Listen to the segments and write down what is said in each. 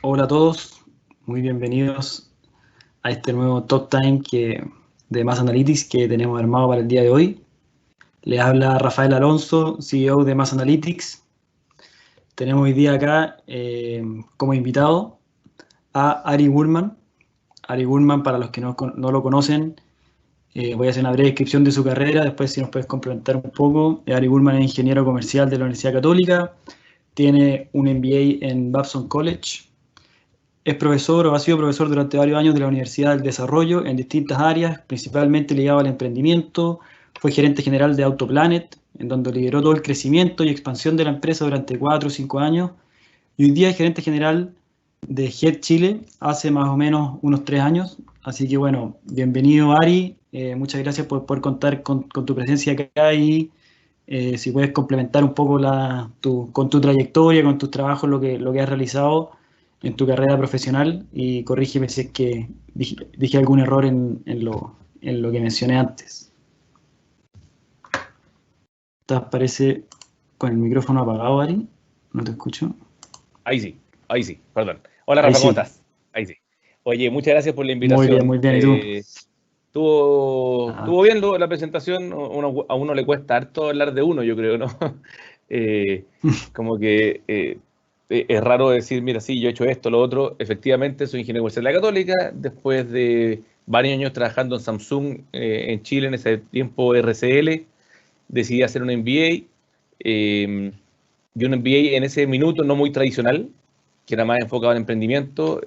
Hola a todos, muy bienvenidos a este nuevo Talk Time de Mass Analytics que tenemos armado para el día de hoy. Les habla Rafael Alonso, CEO de Mass Analytics. Tenemos hoy día acá como invitado a Ari Bullman. Ari Bullman, para los que no lo conocen, voy a hacer una breve descripción de su carrera, después si nos puedes complementar un poco. Ari Bullman es ingeniero comercial de la Universidad Católica, tiene un MBA en Babson College. Es profesor o ha sido profesor durante varios años de la Universidad del Desarrollo en distintas áreas, principalmente ligado al emprendimiento. Fue gerente general de Autoplanet, en donde lideró todo el crecimiento y expansión de la empresa durante 4 o 5 años. Y hoy día es gerente general de Head Chile hace más o menos unos 3 años. Así que bueno, bienvenido Ari. Muchas gracias por poder contar con tu presencia acá y si puedes complementar un poco con tu trayectoria, con tus trabajos, lo que has realizado en tu carrera profesional y corrígeme si es que dije algún error en lo que mencioné antes. ¿Te parece con el micrófono apagado, Ari? ¿No te escucho? Ahí sí, perdón. Hola Ahí Rafa, ¿cómo sí. estás? Ahí sí. Oye, muchas gracias por la invitación. Muy bien. ¿Y tú? Estuvo bien la presentación, a uno le cuesta harto hablar de uno, yo creo, ¿no? Como que es raro decir, mira, sí, yo he hecho esto, lo otro. Efectivamente, soy ingeniero comercial de la Católica, después de varios años trabajando en Samsung en Chile, en ese tiempo RCL, decidí hacer un MBA, y un MBA en ese minuto no muy tradicional, que era más enfocado en emprendimiento.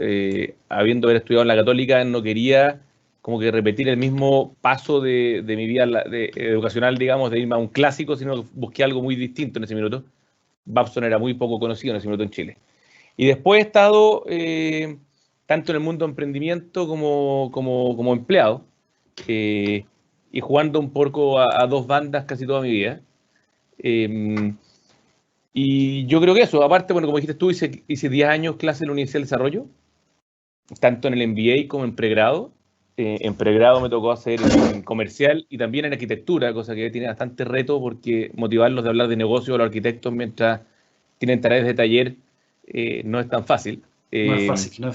Habiendo haber estudiado en la Católica, no quería como que repetir el mismo paso de mi vida educacional, digamos, de irme a un clásico, sino que busqué algo muy distinto en ese minuto. Babson era muy poco conocido en ese minuto en Chile. Y después he estado tanto en el mundo de emprendimiento como empleado, y jugando un poco a dos bandas casi toda mi vida. Y yo creo que eso, aparte, bueno, como dijiste tú, hice 10 años clase en la Universidad del Desarrollo, tanto en el MBA como en pregrado. En pregrado me tocó hacer en comercial y también en arquitectura, cosa que tiene bastante reto porque motivarlos de hablar de negocio a los arquitectos mientras tienen tareas de taller no es tan fácil. No es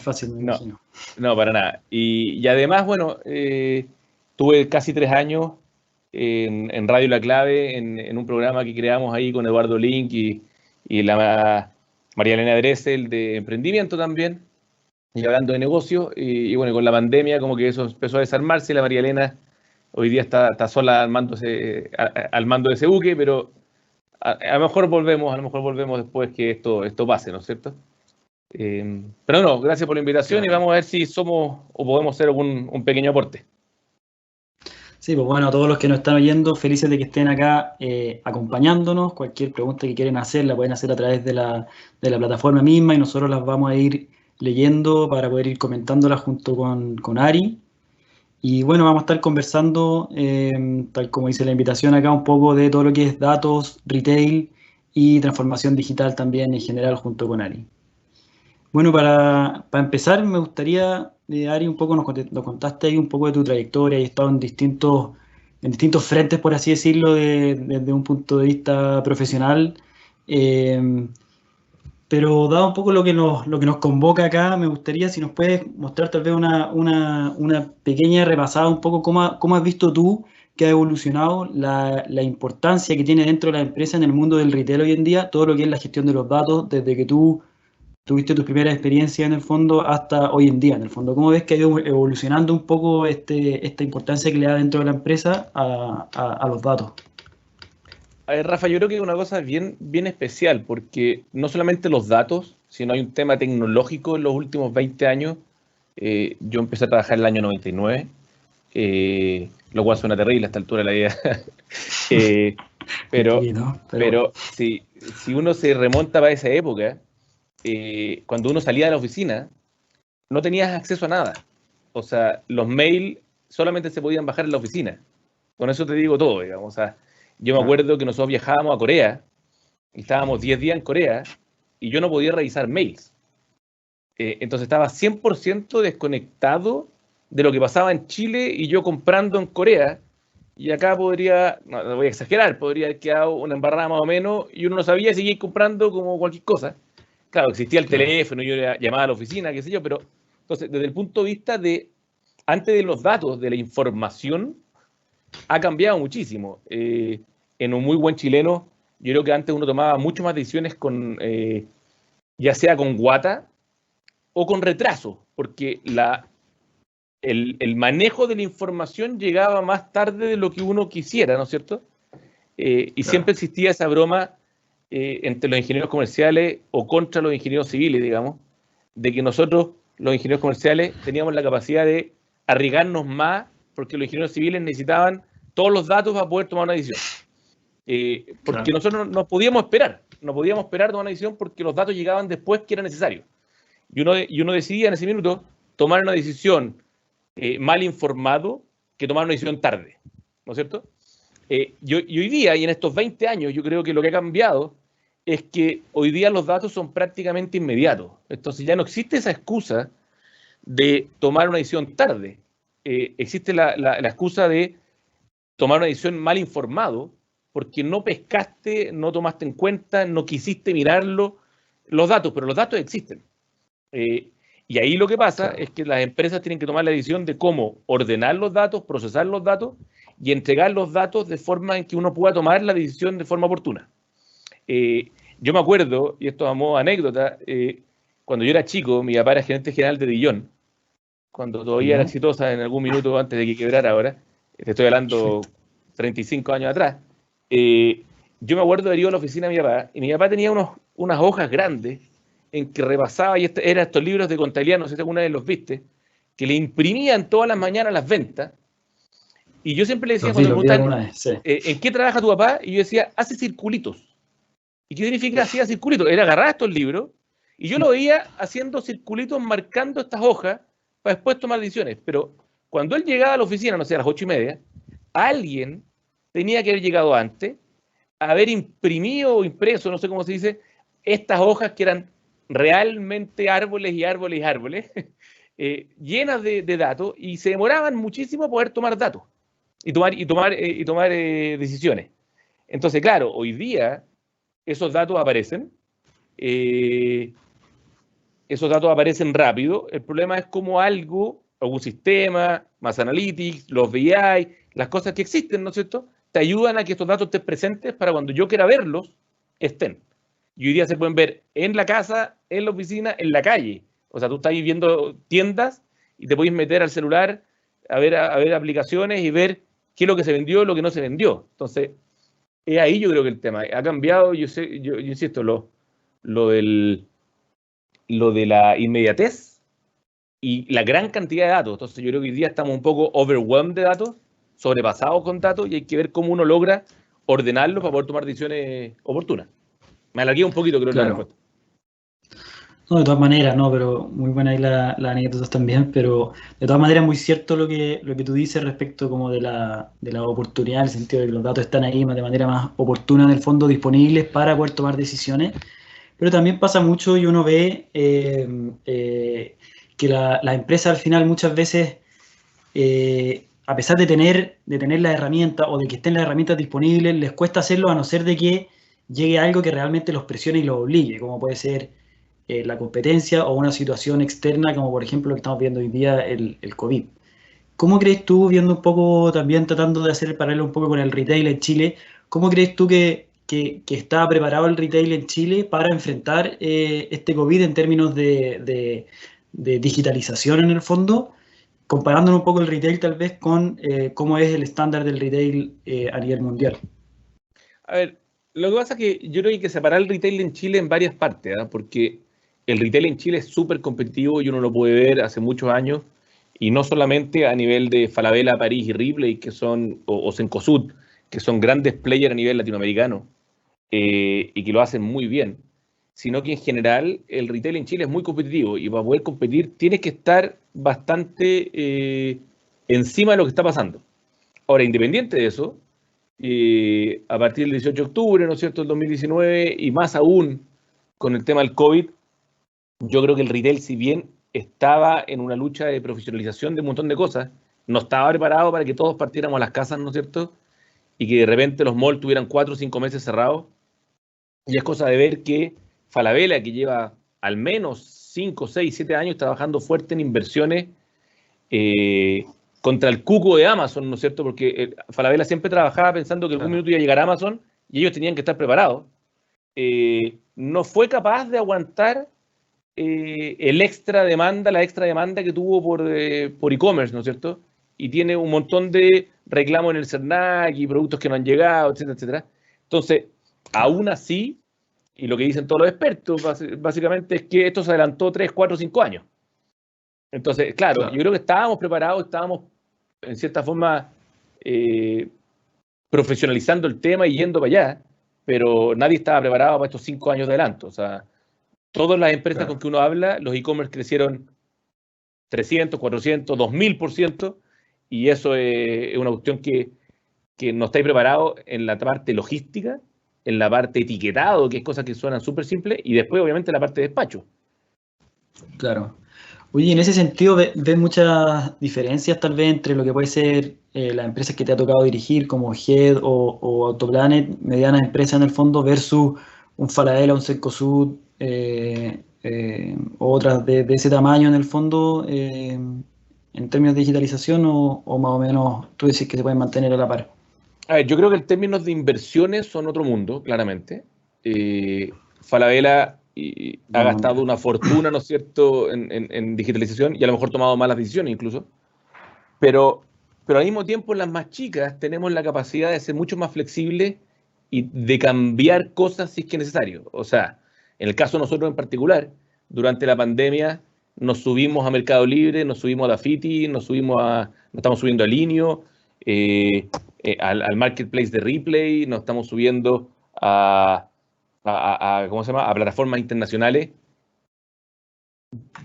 fácil, me No, imagino. no, para nada. Y además, bueno, tuve casi 3 años en Radio La Clave, en un programa que creamos ahí con Eduardo Link y la María Elena Dressel de emprendimiento también, y hablando de negocio. Y bueno, con la pandemia como que eso empezó a desarmarse. La María Elena hoy día está sola al mando, al mando de ese buque, pero a lo mejor volvemos después que esto pase, ¿no es cierto? Pero no, gracias por la invitación, Claro. y vamos a ver si somos o podemos hacer un pequeño aporte. Sí, pues bueno, a todos los que nos están oyendo, felices de que estén acá acompañándonos. Cualquier pregunta que quieren hacer la pueden hacer a través de la plataforma misma y nosotros las vamos a ir leyendo para poder ir comentándolas junto con Ari. Y bueno, vamos a estar conversando, tal como dice la invitación acá, un poco de todo lo que es datos, retail y transformación digital también en general junto con Ari. Bueno, para empezar, me gustaría, Ari, un poco nos contaste ahí un poco de tu trayectoria y estado en distintos frentes, por así decirlo, desde un punto de vista profesional. Eh, pero dado un poco lo que nos convoca acá, me gustaría si nos puedes mostrar tal vez una pequeña repasada, un poco cómo has visto tú que ha evolucionado la importancia que tiene dentro de la empresa en el mundo del retail hoy en día, todo lo que es la gestión de los datos, desde que tú tuviste tus primeras experiencias en el fondo hasta hoy en día, en el fondo. ¿Cómo ves que ha ido evolucionando un poco esta importancia que le da dentro de la empresa a los datos? A ver, Rafa, yo creo que es una cosa bien especial, porque no solamente los datos, sino hay un tema tecnológico en los últimos 20 años. Yo empecé a trabajar en el año 99, lo cual suena terrible a esta altura de la vida. Eh, Un pero poquito, pero bueno. pero si uno se remonta para esa época, cuando uno salía de la oficina, no tenías acceso a nada. O sea, los mails solamente se podían bajar en la oficina. Con eso te digo todo, digamos. O sea, yo me Claro. acuerdo que nosotros viajábamos a Corea y estábamos 10 días en Corea y yo no podía revisar mails. Entonces estaba 100% desconectado de lo que pasaba en Chile y yo comprando en Corea. Y acá podría, no voy a exagerar, podría haber quedado una embarrada más o menos y uno no sabía, seguir comprando como cualquier cosa. Claro, existía el Claro. teléfono, yo llamaba a la oficina, qué sé yo, pero entonces, desde el punto de vista de, antes de los datos, de la información, ha cambiado muchísimo. En un muy buen chileno, yo creo que antes uno tomaba mucho más decisiones con, ya sea con guata o con retraso, porque el manejo de la información llegaba más tarde de lo que uno quisiera, ¿no es cierto? Y Claro. siempre existía esa broma entre los ingenieros comerciales o contra los ingenieros civiles, digamos, de que nosotros, los ingenieros comerciales, teníamos la capacidad de arriesgarnos más porque los ingenieros civiles necesitaban todos los datos para poder tomar una decisión. Porque Claro. nosotros no podíamos tomar una decisión porque los datos llegaban después que era necesario. Y uno decidía en ese minuto tomar una decisión mal informado que tomar una decisión tarde, ¿no es cierto? Y hoy día, y en estos 20 años, yo creo que lo que ha cambiado es que hoy día los datos son prácticamente inmediatos. Entonces ya no existe esa excusa de tomar una decisión tarde. Existe la excusa de tomar una decisión mal informado porque no pescaste, no tomaste en cuenta, no quisiste mirarlo, los datos, pero los datos existen. Y ahí lo que pasa Claro. es que las empresas tienen que tomar la decisión de cómo ordenar los datos, procesar los datos y entregar los datos de forma en que uno pueda tomar la decisión de forma oportuna. Yo me acuerdo, y esto a modo de anécdota, cuando yo era chico, mi papá era gerente general de Dillon, cuando todavía era ¿Ya? exitosa en algún minuto antes de que quebrara ahora, te estoy hablando Perfecto. 35 años atrás, yo me acuerdo de haber ido a la oficina de mi papá, y mi papá tenía unas hojas grandes en que repasaba, y eran estos libros de contabilidad, no sé si alguna vez los viste, que le imprimían todas las mañanas las ventas, y yo siempre le decía, cuando me Los vi preguntan, alguna vez, sí. ¿en qué trabaja tu papá? Y yo decía, hace circulitos. ¿Y qué significa hacía circulitos? Era agarrar estos libros, y yo lo veía haciendo circulitos, marcando estas hojas, para después tomar decisiones. Pero cuando él llegaba a la oficina, no sé, a las 8:30, alguien tenía que haber llegado antes, haber imprimido o impreso, no sé cómo se dice, estas hojas que eran realmente árboles y árboles y árboles, llenas de datos, y se demoraban muchísimo poder tomar datos y tomar decisiones. Entonces, claro, hoy día esos datos aparecen, eh, esos datos aparecen rápido. El problema es cómo algún sistema, más Analytics, los BI, las cosas que existen, ¿no es cierto?, te ayudan a que estos datos estén presentes para cuando yo quiera verlos, estén. Y hoy día se pueden ver en la casa, en la oficina, en la calle. O sea, tú estás viendo tiendas y te puedes meter al celular a ver aplicaciones y ver qué es lo que se vendió, lo que no se vendió. Entonces, es ahí yo creo que el tema ha cambiado. Yo insisto, lo, del, lo de la inmediatez y la gran cantidad de datos. Entonces yo creo que hoy día estamos un poco overwhelmed de datos, sobrepasados con datos, y hay que ver cómo uno logra ordenarlos para poder tomar decisiones oportunas. Me alargué un poquito, creo, en la Claro. respuesta. No, de todas maneras, no, pero muy buena ahí la anécdota también, pero de todas maneras muy cierto lo que tú dices respecto como de la oportunidad, en el sentido de que los datos están ahí de manera más oportuna, en el fondo, disponibles para poder tomar decisiones. Pero también pasa mucho y uno ve que las empresas al final muchas veces, a pesar de tener las herramientas o de que estén las herramientas disponibles, les cuesta hacerlo a no ser de que llegue algo que realmente los presione y los obligue, como puede ser la competencia o una situación externa, como por ejemplo lo que estamos viendo hoy día, el COVID. ¿Cómo crees tú, viendo un poco también, tratando de hacer el paralelo un poco con el retail en Chile, cómo crees tú que está preparado el retail en Chile para enfrentar este COVID en términos de digitalización en el fondo, comparándonos un poco el retail tal vez con cómo es el estándar del retail a nivel mundial? A ver, lo que pasa es que yo creo que hay que separar el retail en Chile en varias partes, ¿eh? Porque el retail en Chile es súper competitivo y uno lo puede ver hace muchos años, y no solamente a nivel de Falabella, París y Ripley, que son, o Cencosud, que son grandes players a nivel latinoamericano, y que lo hacen muy bien, sino que en general el retail en Chile es muy competitivo, y para poder competir tienes que estar bastante encima de lo que está pasando. Ahora, independiente de eso, a partir del 18 de octubre, ¿no es cierto?, del 2019, y más aún con el tema del COVID, yo creo que el retail, si bien estaba en una lucha de profesionalización de un montón de cosas, no estaba preparado para que todos partiéramos a las casas, ¿no es cierto?, y que de repente los malls tuvieran 4 o 5 meses cerrados. Y es cosa de ver que Falabella, que lleva al menos 5, 6, 7 años trabajando fuerte en inversiones contra el cuco de Amazon, ¿no es cierto? Porque Falabella siempre trabajaba pensando que algún minuto iba a llegar Amazon y ellos tenían que estar preparados. No fue capaz de aguantar la extra demanda que tuvo por e-commerce, ¿no es cierto? Y tiene un montón de reclamos en el CERNAC y productos que no han llegado, etcétera, etcétera. Entonces, aún así, y lo que dicen todos los expertos, básicamente es que esto se adelantó 3, 4, 5 años. Entonces, claro, yo creo que estábamos preparados, estábamos en cierta forma profesionalizando el tema y yendo para allá, pero nadie estaba preparado para estos 5 años de adelanto. O sea, todas las empresas con que uno habla, los e-commerce crecieron 300, 400, 2000%, y eso es una cuestión que no estáis preparados en la parte logística, en la parte etiquetado, que es cosas que suenan súper simples, y después, obviamente, la parte de despacho. Claro. Oye, en ese sentido, ¿ves muchas diferencias tal vez entre lo que puede ser las empresas que te ha tocado dirigir, como Head o Autoplanet, medianas empresas en el fondo, versus un Falabella, un Cencosud, o otras de ese tamaño en el fondo, en términos de digitalización, o más o menos tú decís que se pueden mantener a la par? A ver, yo creo que en términos de inversiones son otro mundo, claramente. Falabella ha gastado una fortuna, ¿no es cierto?, en digitalización y a lo mejor tomado malas decisiones incluso. Pero al mismo tiempo, las más chicas tenemos la capacidad de ser mucho más flexibles y de cambiar cosas si es que es necesario. O sea, en el caso de nosotros en particular, durante la pandemia nos subimos a Mercado Libre, nos subimos a Dafiti, nos estamos subiendo a Linio, al marketplace de Ripley, nos estamos subiendo ¿cómo se llama?, a plataformas internacionales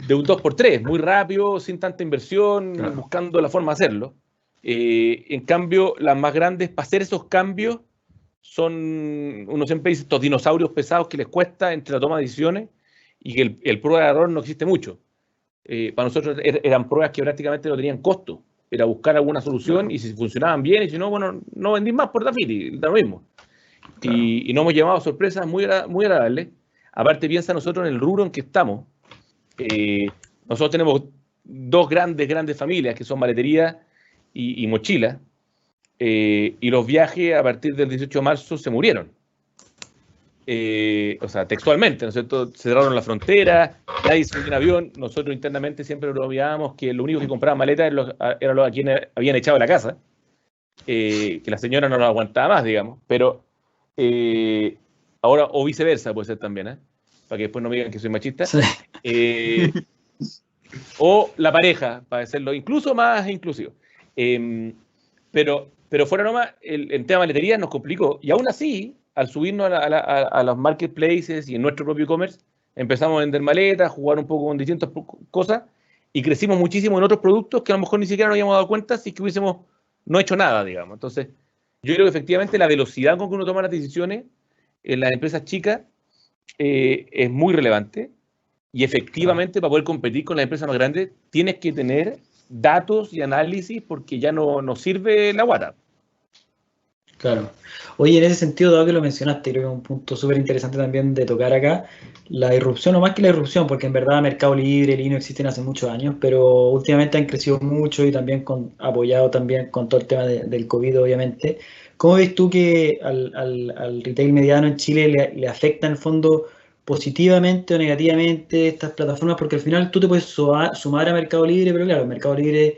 de un 2x3, muy rápido, sin tanta inversión, buscando la forma de hacerlo. En cambio, las más grandes, para hacer esos cambios, uno siempre dice, estos dinosaurios pesados que les cuesta entre la toma de decisiones y que el prueba de error no existe mucho. Para nosotros eran pruebas que prácticamente no tenían costo. Era buscar alguna solución y si funcionaban bien, y si no, bueno, no vendí más por Dafiti, da lo mismo. Y nos hemos llevado sorpresas muy agradables. Aparte, piensa nosotros en el rubro en que estamos. Nosotros tenemos dos grandes familias que son maletería y mochila, y los viajes a partir del 18 de marzo se murieron. O sea, textualmente, ¿no es cierto? Cerraron la frontera, nadie se subió en avión. Nosotros internamente siempre bromeábamos que lo único que compraban maletas eran los a quienes habían echado de la casa, que la señora no lo aguantaba más, digamos. Pero ahora, o viceversa, puede ser también, para que después no me digan que soy machista. Sí. O la pareja, para hacerlo incluso más inclusivo. Pero fuera nomás, el tema de maletería nos complicó. Y aún así, al subirnos a los marketplaces y en nuestro propio e-commerce, empezamos a vender maletas, jugar un poco con distintas cosas, y crecimos muchísimo en otros productos que a lo mejor ni siquiera nos habíamos dado cuenta si que hubiésemos no hecho nada, digamos. Entonces, yo creo que efectivamente la velocidad con que uno toma las decisiones en las empresas chicas es muy relevante, y efectivamente para poder competir con las empresas más grandes tienes que tener datos y análisis porque ya no sirve la guata. Claro. Oye, en ese sentido, dado que lo mencionaste, creo que es un punto súper interesante también de tocar acá, la irrupción, o más que la irrupción, porque en verdad Mercado Libre, Linio existen hace muchos años, pero últimamente han crecido mucho y también apoyado también con todo el tema del COVID, obviamente. ¿Cómo ves tú que al retail mediano en Chile le afecta en el fondo positivamente o negativamente estas plataformas? Porque al final tú te puedes sumar a Mercado Libre, pero claro, Mercado Libre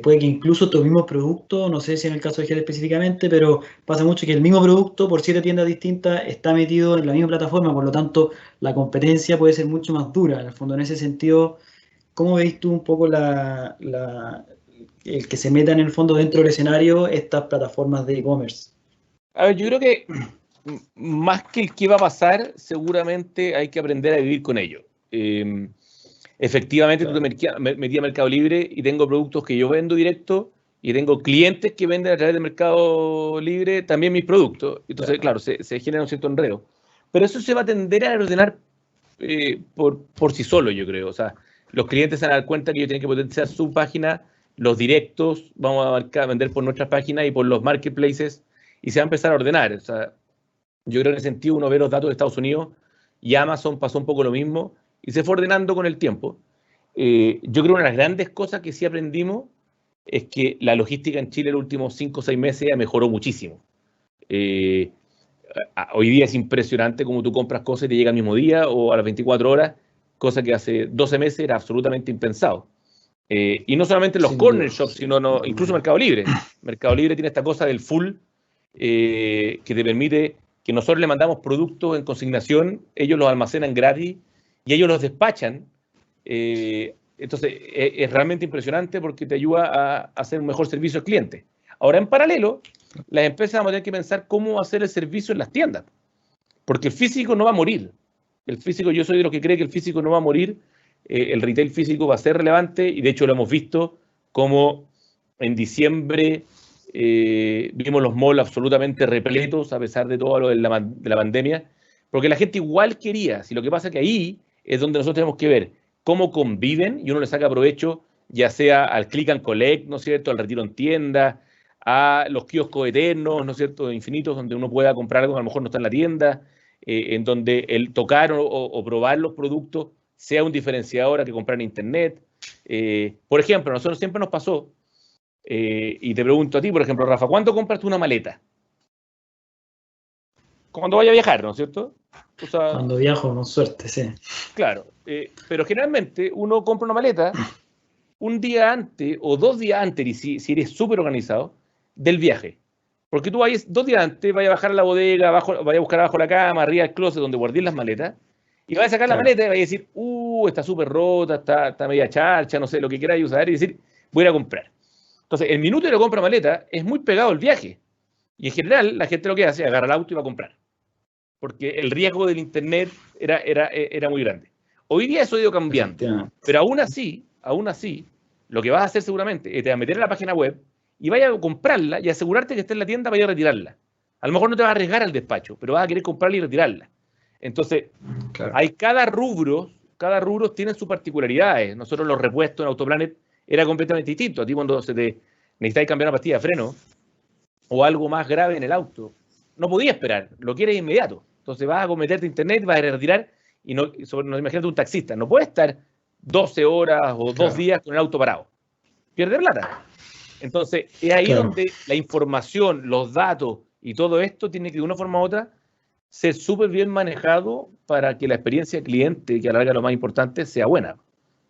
puede que incluso tu mismo producto, no sé si en el caso de Gel específicamente, pero pasa mucho que el mismo producto por 7 tiendas distintas está metido en la misma plataforma, por lo tanto la competencia puede ser mucho más dura. En el fondo, en ese sentido, ¿cómo veis tú un poco el que se meta en el fondo dentro del escenario estas plataformas de e-commerce? A ver, yo creo que más que el qué va a pasar, seguramente hay que aprender a vivir con ello. Efectivamente, claro. Tú te metí a Mercado Libre y tengo productos que yo vendo directo y tengo clientes que venden a través de Mercado Libre también mis productos. Entonces, claro, se genera un cierto enredo. Pero eso se va a tender a ordenar por sí solo, yo creo. O sea, los clientes se van a dar cuenta que ellos tienen que potenciar su página, los directos, vamos a vender por nuestras páginas y por los marketplaces, y se va a empezar a ordenar. O sea, yo creo que en ese sentido uno ve los datos de Estados Unidos y Amazon pasó un poco lo mismo y se fue ordenando con el tiempo. Yo creo que una de las grandes cosas que sí aprendimos es que la logística en Chile en los últimos 5 o 6 meses mejoró muchísimo. Hoy día es impresionante cómo tú compras cosas y te llega el mismo día o a las 24 horas, cosa que hace 12 meses era absolutamente impensado. Y no solamente los corner shops, sino incluso Mercado Libre. Mercado Libre tiene esta cosa del full que te permite que nosotros le mandamos productos en consignación, ellos los almacenan gratis y ellos los despachan. Entonces es realmente impresionante porque te ayuda a hacer un mejor servicio al cliente. Ahora, en paralelo, las empresas vamos a tener que pensar cómo hacer el servicio en las tiendas, porque el físico no va a morir. El físico, yo soy de los que cree que el físico no va a morir. El retail físico va a ser relevante y de hecho lo hemos visto como en diciembre vimos los malls absolutamente repletos a pesar de todo lo de la pandemia, porque la gente igual quería. Si lo que pasa es que ahí es donde nosotros tenemos que ver cómo conviven y uno le saca provecho, ya sea al click and collect, ¿no es cierto?, al retiro en tienda, a los kioscos eternos, ¿no es cierto?, infinitos, donde uno pueda comprar algo que a lo mejor no está en la tienda, en donde el tocar o probar los productos sea un diferenciador a que comprar en internet. Por ejemplo, a nosotros siempre nos pasó, y te pregunto a ti, por ejemplo, Rafa, ¿cuándo compras tú una maleta? Cuando vaya a viajar, ¿no es cierto? O sea, cuando viajo, con suerte, sí. Claro, pero generalmente uno compra una maleta un día antes o 2 días antes, y si eres súper organizado, del viaje. Porque tú vayas 2 días antes, vayas a bajar a la bodega, vayas a buscar abajo la cama, arriba del closet donde guardé las maletas, y vas a sacar la maleta y vas a decir, está súper rota, está media charcha, no sé, lo que quieras usar, y decir, voy a ir a comprar. Entonces, el minuto de la compra maleta es muy pegado al viaje. Y en general, la gente lo que hace es agarrar el auto y va a comprar. Porque el riesgo del internet era muy grande. Hoy día eso ha ido cambiando. Pero aún así, lo que vas a hacer seguramente es te vas a meter en la página web y vayas a comprarla y asegurarte que esté en la tienda para ir a retirarla. A lo mejor no te vas a arriesgar al despacho, pero vas a querer comprarla y retirarla. Entonces, hay cada rubro tiene sus particularidades. Nosotros los repuestos en Autoplanet era completamente distinto. A ti cuando necesitáis cambiar una pastilla de freno o algo más grave en el auto, no podías esperar, lo quieres inmediato. Entonces vas a meterte a internet, vas a retirar y no imagínate un taxista, no puede estar 12 horas o 2 días con el auto parado. Pierde plata. Entonces, es ahí donde la información, los datos y todo esto tiene que de una forma u otra ser súper bien manejado para que la experiencia del cliente, que a la larga es lo más importante, sea buena.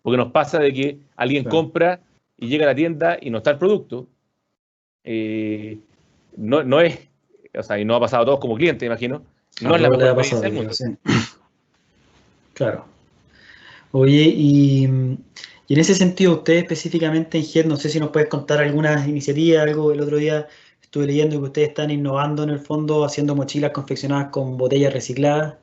Porque nos pasa de que alguien compra y llega a la tienda y no está el producto. No es, o sea, y no ha pasado a todos como cliente, imagino. No es la mejor experiencia del mundo. Sí. Claro. Oye, y en ese sentido, usted específicamente en GET, no sé si nos puedes contar algunas iniciativas, algo el otro día estuve leyendo que ustedes están innovando en el fondo, haciendo mochilas confeccionadas con botellas recicladas.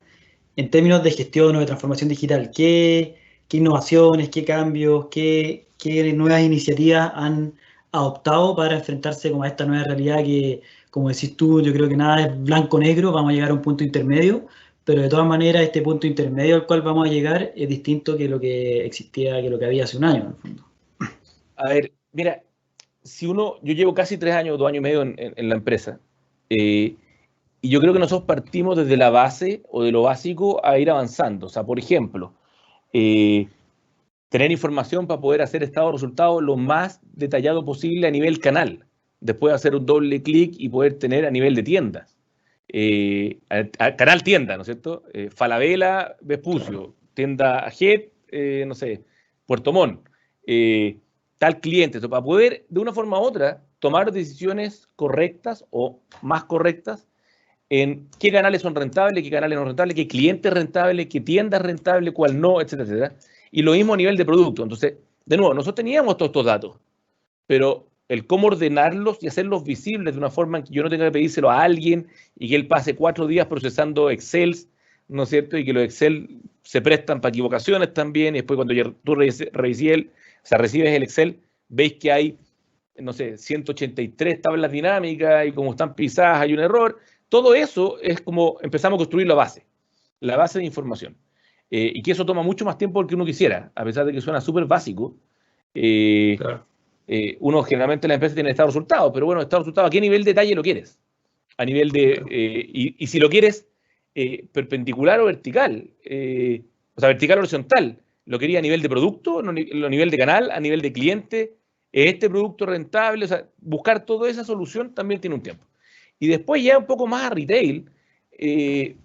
En términos de gestión o de transformación digital, ¿qué innovaciones, qué cambios, qué nuevas iniciativas han adoptado para enfrentarse como a esta nueva realidad que, como decís tú, yo creo que nada es blanco-negro, vamos a llegar a un punto intermedio, pero de todas maneras este punto intermedio al cual vamos a llegar es distinto que lo que existía, que lo que había hace un año, en el fondo? A ver, mira, yo llevo casi 3 años, 2 años y medio en la empresa, y yo creo que nosotros partimos desde la base o de lo básico a ir avanzando. O sea, por ejemplo, tener información para poder hacer estado de resultados lo más detallado posible a nivel canal. Después hacer un doble clic y poder tener a nivel de tiendas. Canal tienda, ¿no es cierto? Falabella, Vespucio, tienda Jet, no sé, Puerto Montt, tal cliente. Entonces, para poder, de una forma u otra, tomar decisiones correctas o más correctas en qué canales son rentables, qué canales no rentables, qué cliente es rentable, qué tienda es rentable, cuál no, etcétera, etcétera. Y lo mismo a nivel de producto. Entonces, de nuevo, nosotros teníamos todos estos datos, pero el cómo ordenarlos y hacerlos visibles de una forma en que yo no tenga que pedírselo a alguien y que él pase 4 días procesando Excel, ¿no es cierto? Y que los Excel se prestan para equivocaciones también. Y después cuando tú recibes el Excel, veis que hay, no sé, 183 tablas dinámicas y como están pisadas hay un error. Todo eso es como empezamos a construir la base de información. Y que eso toma mucho más tiempo del que uno quisiera, a pesar de que suena súper básico. Claro. Uno generalmente en la empresa tiene estado de resultados, pero bueno, estado de resultados, ¿a qué nivel de detalle lo quieres? A nivel de, y si lo quieres perpendicular o vertical, o sea, vertical o horizontal. Lo quería a nivel de producto, a nivel de canal, a nivel de cliente, este producto rentable, o sea, buscar toda esa solución también tiene un tiempo. Y después ya un poco más a retail,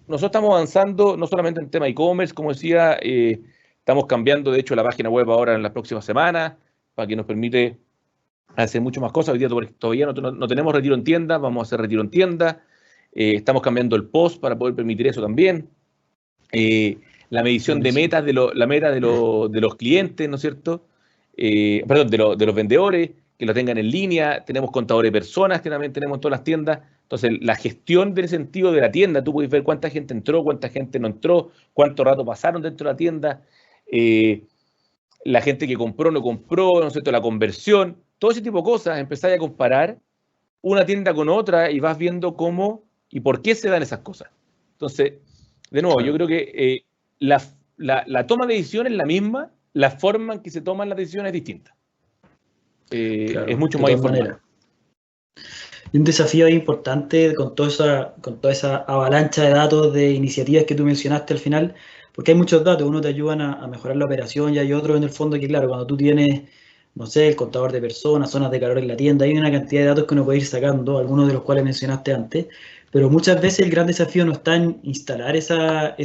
nosotros estamos avanzando no solamente en tema e-commerce, como decía, estamos cambiando de hecho la página web ahora en las próximas semanas, para que nos permite hacer mucho más cosas. Hoy día todavía no tenemos retiro en tienda, vamos a hacer retiro en tienda. Estamos cambiando el post para poder permitir eso también. La medición de metas, la meta de los clientes, ¿no es cierto? Perdón, de los vendedores, que lo tengan en línea. Tenemos contadores de personas que también tenemos en todas las tiendas. Entonces, la gestión del sentido de la tienda, tú puedes ver cuánta gente entró, cuánta gente no entró, cuánto rato pasaron dentro de la tienda, la gente que compró, no compró, ¿no es cierto? La conversión, todo ese tipo de cosas. Empezáis a comparar una tienda con otra y vas viendo cómo y por qué se dan esas cosas. Entonces, de nuevo, yo creo que la toma de decisión es la misma, la forma en que se toman las decisiones es distinta. Es mucho más informal. Y un desafío importante con toda esa avalancha de datos, de iniciativas que tú mencionaste al final, porque hay muchos datos, uno te ayudan a mejorar la operación y hay otros en el fondo que, claro, cuando tú tienes, no sé, el contador de personas, zonas de calor en la tienda, hay una cantidad de datos que uno puede ir sacando, algunos de los cuales mencionaste antes, pero muchas veces el gran desafío no está en instalar esa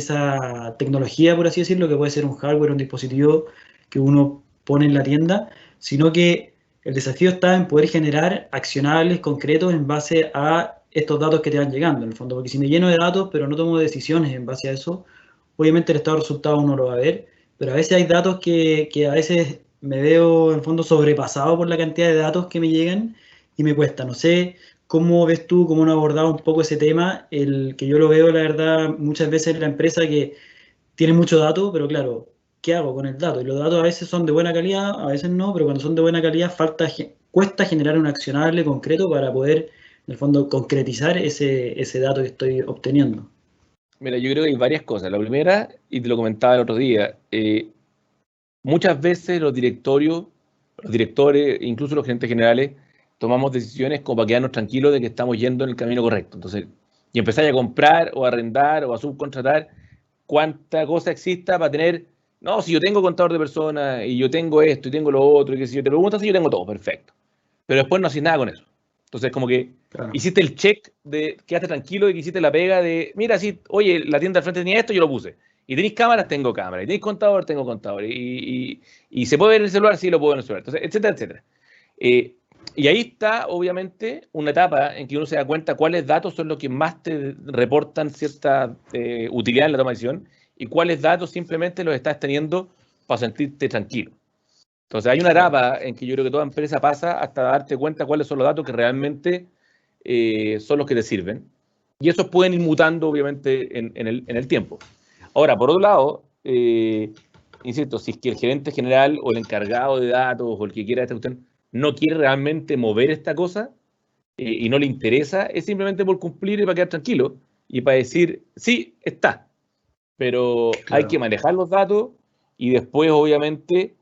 tecnología, por así decirlo, que puede ser un hardware, un dispositivo que uno pone en la tienda, sino que el desafío está en poder generar accionables concretos en base a estos datos que te van llegando, en el fondo, porque si me lleno de datos, pero no tomo decisiones en base a eso, obviamente el estado de resultados uno lo va a ver, pero a veces hay datos que a veces me veo en el fondo sobrepasado por la cantidad de datos que me llegan y me cuesta. No sé cómo ves tú, cómo no has abordado un poco ese tema, el que yo lo veo, la verdad, muchas veces en la empresa que tiene mucho dato, pero claro, ¿qué hago con el dato? Y los datos a veces son de buena calidad, a veces no, pero cuando son de buena calidad cuesta generar un accionable concreto para poder, en el fondo, concretizar ese dato que estoy obteniendo. Mira, yo creo que hay varias cosas. La primera, y te lo comentaba el otro día, muchas veces los directores, incluso los gerentes generales, tomamos decisiones como para quedarnos tranquilos de que estamos yendo en el camino correcto. Entonces, y empezáis a comprar o a arrendar o a subcontratar cuánta cosa exista para tener, no, si yo tengo contador de personas y yo tengo esto y tengo lo otro, y que si yo te preguntas si yo tengo todo, perfecto. Pero después no haces nada con eso. Entonces, como que hiciste el check de, quedaste tranquilo de que hiciste la pega de, mira, si, oye, la tienda al frente tenía esto, yo lo puse. Y tenéis cámaras, tengo cámaras. Y tenéis contador, tengo contador. Y se puede ver en el celular, sí, lo puedo ver en el celular. Entonces, etcétera, etcétera. Y ahí está, obviamente, una etapa en que uno se da cuenta cuáles datos son los que más te reportan cierta utilidad en la toma de decisión y cuáles datos simplemente los estás teniendo para sentirte tranquilo. Entonces, hay una etapa en que yo creo que toda empresa pasa hasta darte cuenta cuáles son los datos que realmente son los que te sirven. Y esos pueden ir mutando, obviamente, en el tiempo. Ahora, por otro lado, insisto, si es que el gerente general o el encargado de datos o el que quiera esta cuestión no quiere realmente mover esta cosa y no le interesa, es simplemente por cumplir y para quedar tranquilo y para decir, sí, está, pero hay que manejar los datos y después, obviamente,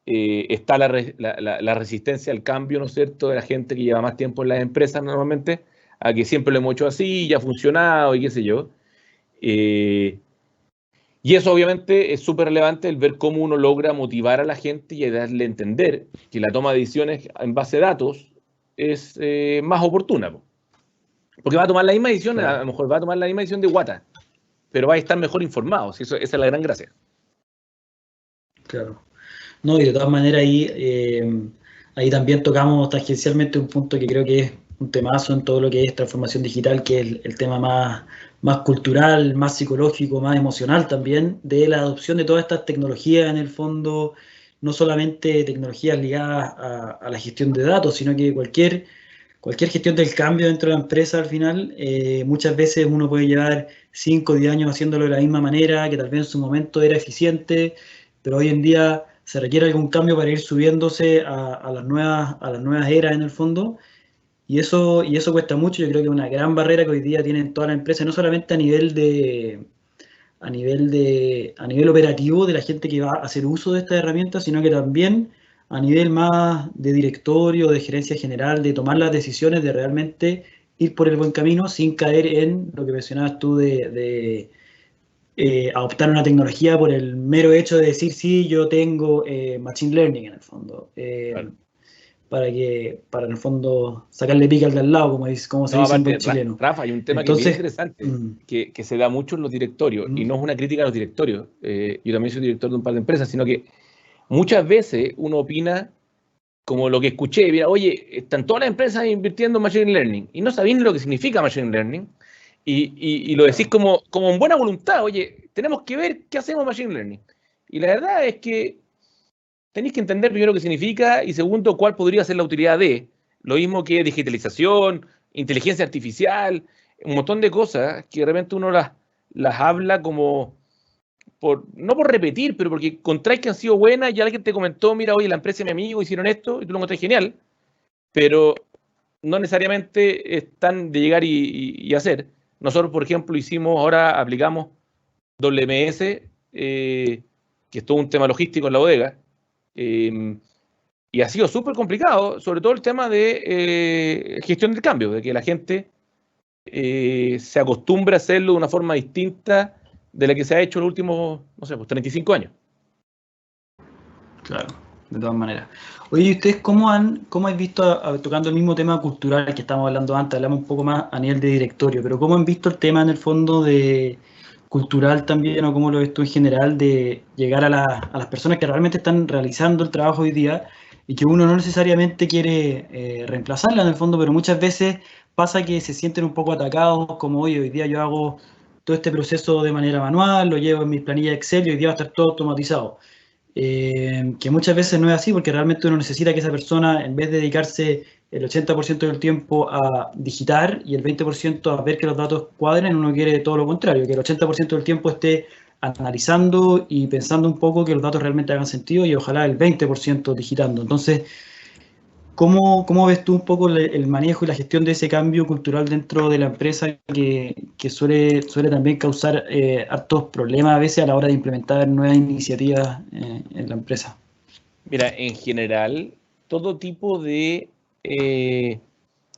está la resistencia al cambio, ¿no es cierto?, de la gente que lleva más tiempo en las empresas normalmente, a que siempre lo hemos hecho así, ya ha funcionado y qué sé yo. Y eso obviamente es súper relevante el ver cómo uno logra motivar a la gente y darle a entender que la toma de decisiones en base a datos es más oportuna. Porque va a tomar la misma decisión, a lo mejor va a tomar la misma decisión de Wata, pero va a estar mejor informado. Esa es la gran gracia. Claro. No, y de todas maneras ahí también tocamos tangencialmente un punto que creo que es un temazo en todo lo que es transformación digital, que es el tema más cultural, más psicológico, más emocional también, de la adopción de todas estas tecnologías en el fondo, no solamente tecnologías ligadas a la gestión de datos, sino que cualquier gestión del cambio dentro de la empresa al final, muchas veces uno puede llevar 5 o 10 años haciéndolo de la misma manera, que tal vez en su momento era eficiente, pero hoy en día se requiere algún cambio para ir subiéndose a las nuevas eras en el fondo, y eso cuesta mucho. Yo creo que es una gran barrera que hoy día tienen todas las empresas, no solamente a nivel operativo de la gente que va a hacer uso de estas herramientas, sino que también a nivel más de directorio, de gerencia general, de tomar las decisiones de realmente ir por el buen camino sin caer en lo que mencionabas tú de adoptar una tecnología por el mero hecho de decir, sí, yo tengo Machine Learning en el fondo. Claro. Para en el fondo sacarle pica al de al lado, como se No, dice en buen aparte, chileno. Rafa, hay un tema que es bien Entonces, interesante, que se da mucho en los directorios, y no es una crítica a los directorios. Yo también soy director de un par de empresas, sino que muchas veces uno opina como lo que escuché, mira, oye, están todas las empresas invirtiendo en Machine Learning, y no sabéis lo que significa Machine Learning, y lo decís como en buena voluntad, oye, tenemos que ver qué hacemos Machine Learning. Y la verdad es que tenéis que entender primero qué significa y segundo cuál podría ser la utilidad de. Lo mismo que digitalización, inteligencia artificial, un montón de cosas que de repente uno las habla como, no por repetir, pero porque encontráis que han sido buenas y alguien te comentó, mira, oye, la empresa de mi amigo hicieron esto y tú lo encontrás genial, pero no necesariamente están de llegar y hacer. Nosotros, por ejemplo, aplicamos WMS, que es todo un tema logístico en la bodega, y ha sido súper complicado, sobre todo el tema de gestión del cambio, de que la gente se acostumbre a hacerlo de una forma distinta de la que se ha hecho en los últimos, no sé, pues 35 años. claro, de todas maneras. Oye, ¿ustedes cómo han visto, tocando el mismo tema cultural que estábamos hablando antes, hablamos un poco más a nivel de directorio, pero cómo han visto el tema en el fondo de cultural también, o cómo lo ves tú en general, de llegar a las personas que realmente están realizando el trabajo hoy día y que uno no necesariamente quiere reemplazarla en el fondo, pero muchas veces pasa que se sienten un poco atacados, como oye, hoy día yo hago todo este proceso de manera manual, lo llevo en mis planillas Excel y hoy día va a estar todo automatizado. Que muchas veces no es así porque realmente uno necesita que esa persona, en vez de dedicarse el 80% del tiempo a digitar y el 20% a ver que los datos cuadren, uno quiere todo lo contrario, que el 80% del tiempo esté analizando y pensando un poco que los datos realmente hagan sentido y ojalá el 20% digitando. Entonces, ¿cómo ves tú un poco el manejo y la gestión de ese cambio cultural dentro de la empresa que suele también causar hartos problemas a veces a la hora de implementar nuevas iniciativas en la empresa? Mira, en general, todo tipo de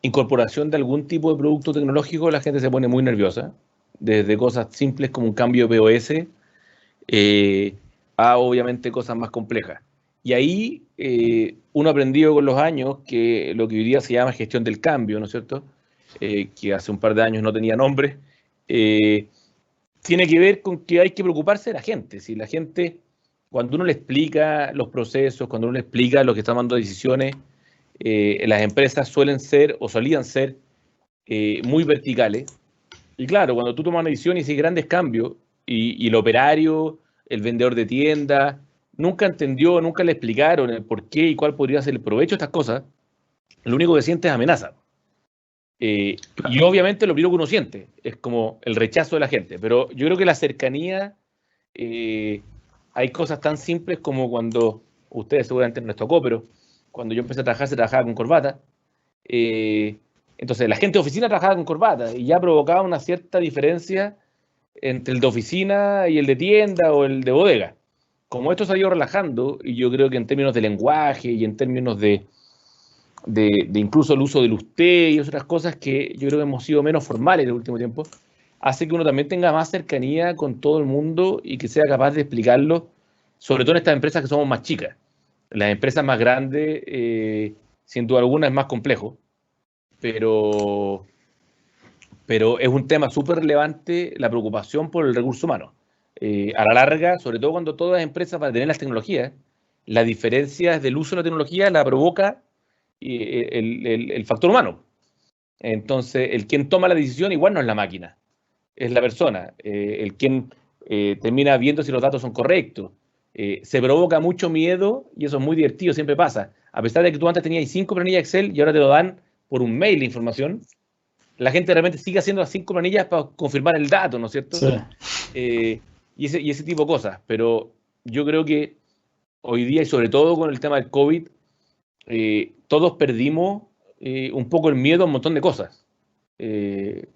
incorporación de algún tipo de producto tecnológico, la gente se pone muy nerviosa, desde cosas simples como un cambio de POS a obviamente cosas más complejas. Y ahí uno ha aprendido con los años que lo que hoy día se llama gestión del cambio, ¿no es cierto? Que hace un par de años no tenía nombre, eh, tiene que ver con que hay que preocuparse de la gente. Si la gente, cuando uno le explica los procesos, cuando uno le explica lo que está tomando decisiones, las empresas suelen ser o solían ser muy verticales. Y claro, cuando tú tomas una decisión y haces grandes cambios, y el operario, el vendedor de tienda, nunca entendió, nunca le explicaron el por qué y cuál podría ser el provecho de estas cosas, lo único que siente es amenaza. Y obviamente lo primero que uno siente es como el rechazo de la gente, pero yo creo que la cercanía, eh, hay cosas tan simples como cuando, ustedes seguramente no les tocó, pero cuando yo empecé a trabajar se trabajaba con corbata, eh, entonces la gente de oficina trabajaba con corbata y ya provocaba una cierta diferencia entre el de oficina y el de tienda o el de bodega. Como esto se ha ido relajando, y yo creo que en términos de lenguaje y en términos de incluso el uso del usted y otras cosas que yo creo que hemos sido menos formales en el último tiempo, hace que uno también tenga más cercanía con todo el mundo y que sea capaz de explicarlo, sobre todo en estas empresas que somos más chicas. Las empresas más grandes, sin duda alguna, es más complejo, pero, pero es un tema súper relevante la preocupación por el recurso humano. A la larga, sobre todo cuando todas las empresas van a tener las tecnologías, las diferencias del uso de la tecnología la provoca el factor humano. Entonces, el quien toma la decisión igual no es la máquina, es la persona, el quien termina viendo si los datos son correctos. Se provoca mucho miedo y eso es muy divertido, siempre pasa. A pesar de que tú antes tenías 5 planillas Excel y ahora te lo dan por un mail de información, la gente realmente sigue haciendo las 5 planillas para confirmar el dato, ¿no es cierto? Sí. Y ese tipo de cosas. Pero yo creo que hoy día, y sobre todo con el tema del COVID, todos perdimos un poco el miedo a un montón de cosas.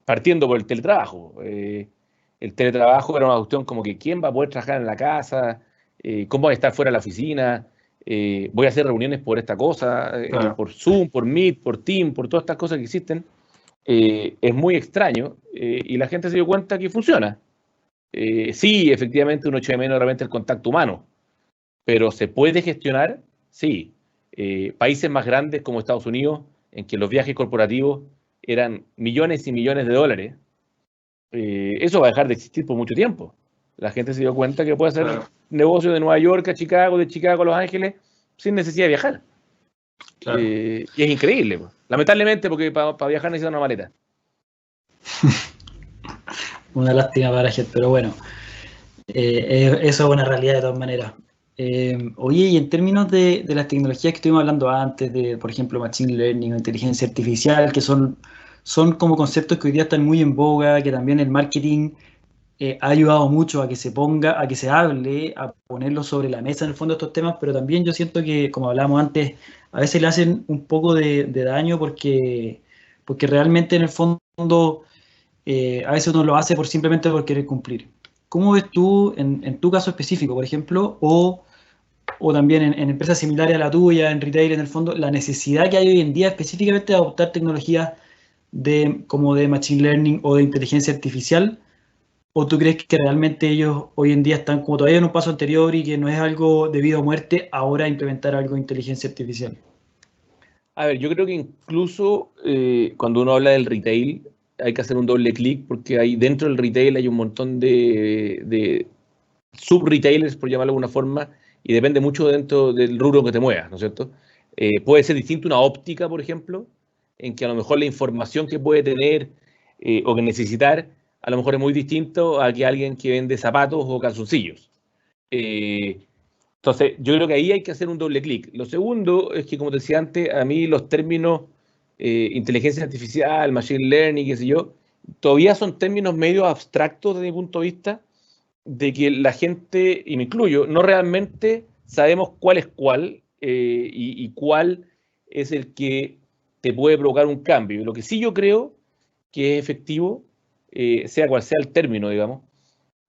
Partiendo por el teletrabajo. El teletrabajo era una cuestión como que quién va a poder trabajar en la casa, cómo va a estar fuera de la oficina, voy a hacer reuniones por esta cosa, Claro. por Zoom, por Meet, por Team, por todas estas cosas que existen. es muy extraño y la gente se dio cuenta que funciona. Sí, efectivamente uno echa de menos realmente el contacto humano, pero ¿se puede gestionar? Sí. Países más grandes como Estados Unidos, en que los viajes corporativos eran millones y millones de dólares, eso va a dejar de existir por mucho tiempo. La gente se dio cuenta que puede hacer negocio de Nueva York a Chicago, de Chicago a Los Ángeles, sin necesidad de viajar. Claro. Y es increíble, pues. Lamentablemente, porque para viajar necesitan una maleta. Una lástima para la gente, pero bueno, eso es una realidad de todas maneras. Oye, y en términos de las tecnologías que estuvimos hablando antes, de por ejemplo Machine Learning o inteligencia artificial, que son como conceptos que hoy día están muy en boga, que también el marketing ha ayudado mucho a que se ponga, a que se hable, a ponerlo sobre la mesa en el fondo estos temas, pero también yo siento que, como hablábamos antes, a veces le hacen un poco de daño porque realmente en el fondo a veces uno lo hace simplemente por querer cumplir. ¿Cómo ves tú, en tu caso específico, por ejemplo, o también en empresas similares a la tuya, en retail, en el fondo, la necesidad que hay hoy en día específicamente de adoptar tecnologías como de Machine Learning o de inteligencia artificial? ¿O tú crees que realmente ellos hoy en día están como todavía en un paso anterior y que no es algo de vida o muerte ahora implementar algo de inteligencia artificial? A ver, yo creo que incluso cuando uno habla del retail hay que hacer un doble clic porque ahí dentro del retail hay un montón de sub-retailers, por llamarlo de alguna forma, y depende mucho dentro del rubro que te muevas, ¿no es cierto? Puede ser distinto una óptica, por ejemplo, en que a lo mejor la información que puede tener o que necesitar, a lo mejor es muy distinto a que alguien que vende zapatos o calzoncillos. Eh, entonces, yo creo que ahí hay que hacer un doble clic. Lo segundo es que, como te decía antes, a mí los términos inteligencia artificial, machine learning, qué sé yo, todavía son términos medio abstractos desde mi punto de vista, de que la gente, y me incluyo, no realmente sabemos cuál es cuál y cuál es el que te puede provocar un cambio. Lo que sí yo creo que es efectivo, sea cual sea el término, digamos,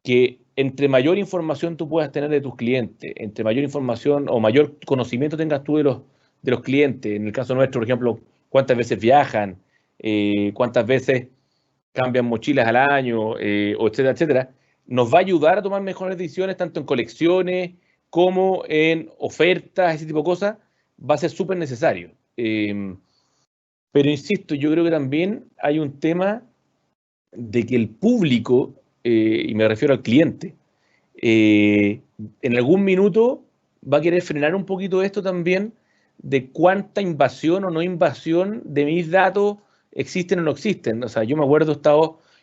que entre mayor información tú puedas tener de tus clientes, entre mayor información o mayor conocimiento tengas tú de los clientes, en el caso nuestro, por ejemplo, cuántas veces viajan, cuántas veces cambian mochilas al año, o etcétera, etcétera, nos va a ayudar a tomar mejores decisiones tanto en colecciones como en ofertas, ese tipo de cosas, va a ser súper necesario. Pero insisto, yo creo que también hay un tema de que el público, y me refiero al cliente, en algún minuto va a querer frenar un poquito esto también de cuánta invasión o no invasión de mis datos existen o no existen. O sea, yo me acuerdo,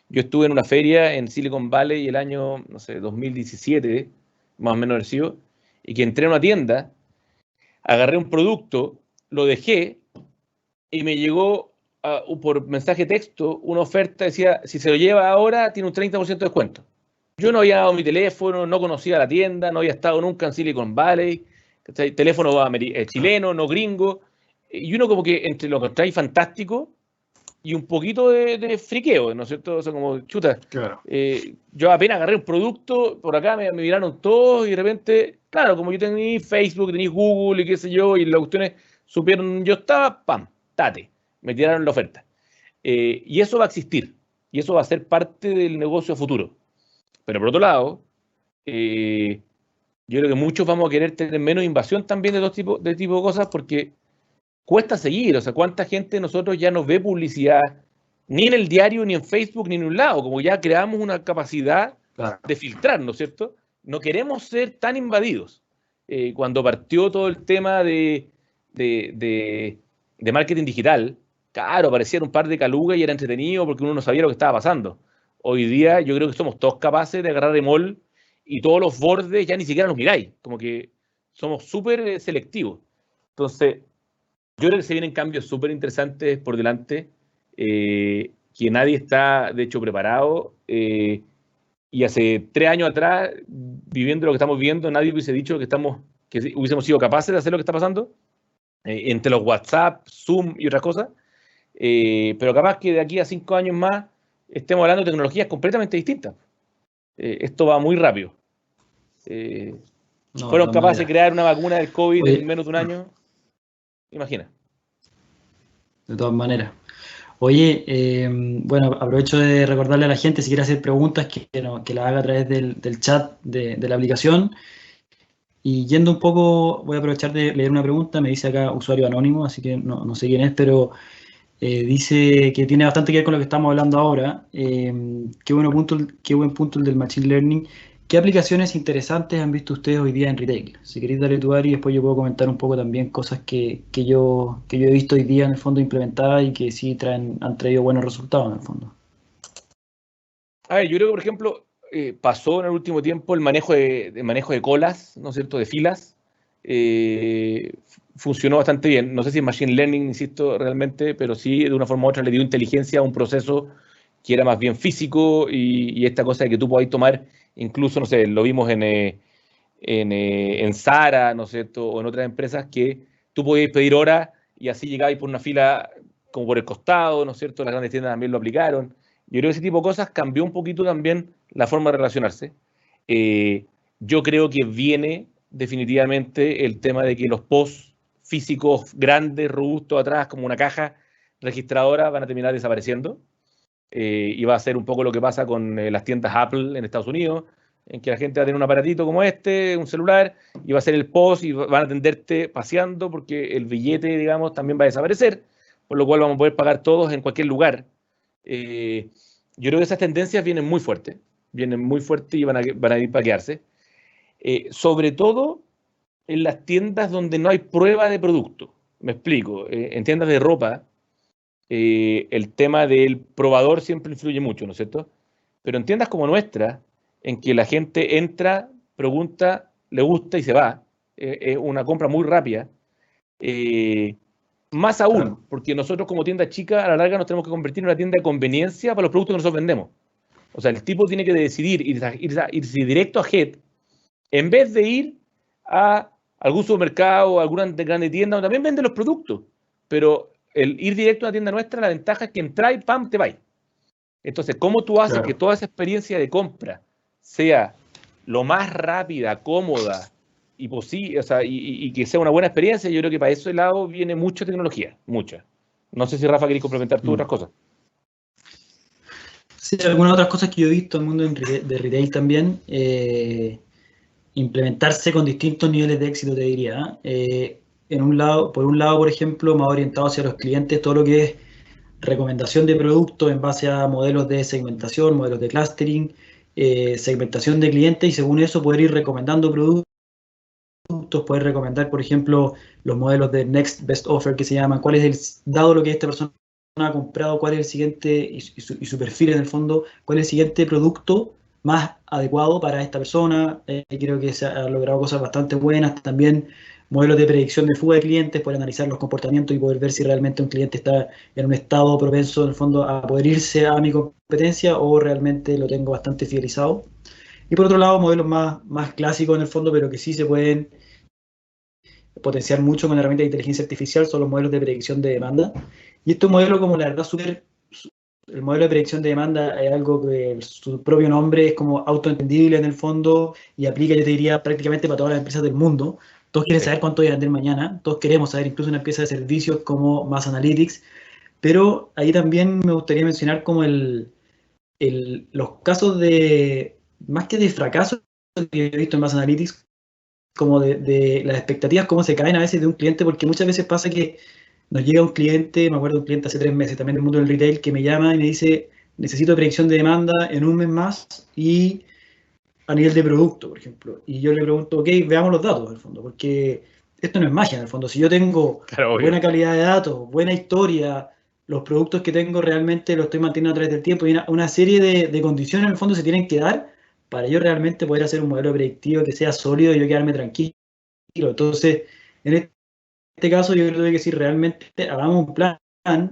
yo estuve en una feria en Silicon Valley el año, no sé, 2017, más o menos haber sido, y que entré a una tienda, agarré un producto, lo dejé y me llegó por mensaje de texto una oferta, decía, si se lo lleva ahora, tiene un 30% de descuento. Yo no había dado mi teléfono, no conocía la tienda, no había estado nunca en Silicon Valley, ¿cachai? Teléfono chileno, no gringo, y uno como que entre lo que trae fantástico y un poquito de friqueo, ¿no es cierto? O sea, como, chuta, Claro. yo apenas agarré un producto, por acá me miraron todos y de repente, claro, como yo tenía Facebook, tenía Google y qué sé yo, y las cuestiones supieron, yo estaba, pam, tate, me tiraron la oferta. Y eso va a existir, y eso va a ser parte del negocio futuro. Pero por otro lado, eh, yo creo que muchos vamos a querer tener menos invasión también de tipo de cosas porque cuesta seguir. O sea, cuánta gente de nosotros ya no ve publicidad ni en el diario, ni en Facebook, ni en un lado. Como ya creamos una capacidad Claro. de filtrar, ¿no es cierto? No queremos ser tan invadidos. Cuando partió todo el tema de, de, de marketing digital, claro, aparecían un par de calugas y era entretenido porque uno no sabía lo que estaba pasando. Hoy día yo creo que somos todos capaces de agarrar Remol y todos los bordes ya ni siquiera los miráis, como que somos súper selectivos. Entonces, yo creo que se vienen cambios súper interesantes por delante, que nadie está, de hecho, preparado. Y hace 3 años atrás, viviendo lo que estamos viendo, nadie hubiese dicho que hubiésemos sido capaces de hacer lo que está pasando, entre los WhatsApp, Zoom y otras cosas. Pero capaz que de aquí a 5 años más estemos hablando de tecnologías completamente distintas. Esto va muy rápido. No, de Fueron todas capaces de maneras. crear una vacuna del COVID en Oye, menos de un año. Imagina. de todas maneras. Oye, bueno, aprovecho de recordarle a la gente, si quiere hacer preguntas, que las haga a través del chat de la aplicación. Y yendo un poco, voy a aprovechar de leer una pregunta, me dice acá usuario anónimo, así que no sé quién es, pero dice que tiene bastante que ver con lo que estamos hablando ahora. Qué buen punto el del Machine Learning. ¿Qué aplicaciones interesantes han visto ustedes hoy día en retail? Si queréis darle tu área y después yo puedo comentar un poco también cosas que yo he visto hoy día en el fondo implementadas y que sí han traído buenos resultados en el fondo. A ver, yo creo que, por ejemplo, pasó en el último tiempo el manejo de colas, ¿no es cierto?, de filas. Funcionó bastante bien. No sé si es Machine Learning, insisto, realmente, pero sí, de una forma u otra le dio inteligencia a un proceso que era más bien físico y esta cosa de que tú podáis tomar, incluso, no sé, lo vimos en Zara, ¿no es cierto?, o en otras empresas que tú podías pedir horas y así llegabais por una fila como por el costado, ¿no es cierto? Las grandes tiendas también lo aplicaron. Yo creo que ese tipo de cosas cambió un poquito también la forma de relacionarse. Eh, yo creo que viene definitivamente el tema de que los posts físicos grandes, robustos atrás, como una caja registradora, van a terminar desapareciendo. Y va a ser un poco lo que pasa con las tiendas Apple en Estados Unidos, en que la gente va a tener un aparatito como este, un celular, y va a ser el post y van a atenderte paseando porque el billete, digamos, también va a desaparecer, por lo cual vamos a poder pagar todos en cualquier lugar. Yo creo que esas tendencias vienen muy fuertes y van a ir para quedarse. Sobre todo en las tiendas donde no hay prueba de producto. Me explico. En tiendas de ropa, el tema del probador siempre influye mucho, ¿no es cierto? Pero en tiendas como nuestra, en que la gente entra, pregunta, le gusta y se va, es una compra muy rápida, eh, más aún, Claro. porque nosotros como tienda chica a la larga nos tenemos que convertir en una tienda de conveniencia para los productos que nosotros vendemos. O sea, el tipo tiene que decidir irse directo a Head en vez de ir a algún supermercado o alguna grande tienda donde también venden los productos. Pero el ir directo a una tienda nuestra, la ventaja es que entras y ¡pam! Te vas. Entonces, ¿cómo tú haces que Claro. toda esa experiencia de compra sea lo más rápida, cómoda y posible, o sea, y que sea una buena experiencia? Yo creo que para ese lado viene mucha tecnología, mucha. No sé si Rafa queréis complementar tú Mm. otras cosas. Sí, algunas otras cosas que yo he visto en el mundo de retail también, implementarse con distintos niveles de éxito, te diría. Por un lado, por ejemplo, más orientado hacia los clientes, todo lo que es recomendación de productos en base a modelos de segmentación, modelos de clustering, segmentación de clientes y según eso poder ir recomendando productos, poder recomendar, por ejemplo, los modelos de Next Best Offer que se llaman, cuál es dado lo que esta persona ha comprado, cuál es el siguiente, y su perfil en el fondo, cuál es el siguiente producto más adecuado para esta persona. Creo que se han logrado cosas bastante buenas. También modelos de predicción de fuga de clientes, poder analizar los comportamientos y poder ver si realmente un cliente está en un estado propenso, en el fondo, a poder irse a mi competencia o realmente lo tengo bastante fidelizado. Y por otro lado, modelos más clásicos en el fondo, pero que sí se pueden potenciar mucho con la herramienta de inteligencia artificial, son los modelos de predicción de demanda. Y estos modelos, como la verdad, el modelo de predicción de demanda es algo que su propio nombre es como autoentendible en el fondo y aplica, yo te diría, prácticamente para todas las empresas del mundo. Todos quieren Sí. saber cuánto voy a vender mañana, todos queremos saber, incluso una empresa de servicios como Mass Analytics, pero ahí también me gustaría mencionar como los casos más que de fracaso que he visto en Mass Analytics, como de las expectativas, cómo se caen a veces de un cliente, porque muchas veces pasa que nos llega un cliente, me acuerdo de un cliente hace 3 meses, también del mundo del retail, que me llama y me dice, necesito predicción de demanda en un mes más y a nivel de producto, por ejemplo. Y yo le pregunto, ok, veamos los datos, en el fondo, porque esto no es magia, en el fondo. Si yo tengo Claro, obvio. buena calidad de datos, buena historia, los productos que tengo realmente los estoy manteniendo a través del tiempo y una serie de condiciones en el fondo se tienen que dar para yo realmente poder hacer un modelo predictivo que sea sólido y yo quedarme tranquilo. Entonces, en este caso, yo creo que si realmente hagamos un plan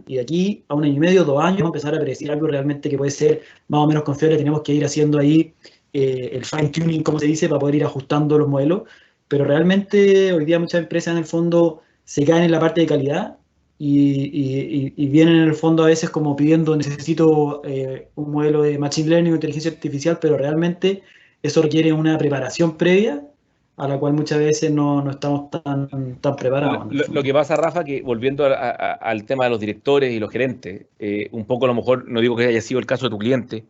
y de aquí a 1 año y medio, 2 años, vamos a empezar a predecir algo realmente que puede ser más o menos confiable, tenemos que ir haciendo ahí el fine tuning, como se dice, para poder ir ajustando los modelos. Pero realmente hoy día muchas empresas en el fondo se caen en la parte de calidad y vienen en el fondo a veces como pidiendo, necesito un modelo de machine learning o inteligencia artificial, pero realmente eso requiere una preparación previa a la cual muchas veces no estamos tan preparados. Lo que pasa, Rafa, que volviendo al tema de los directores y los gerentes, un poco a lo mejor, no digo que haya sido el caso de tu cliente,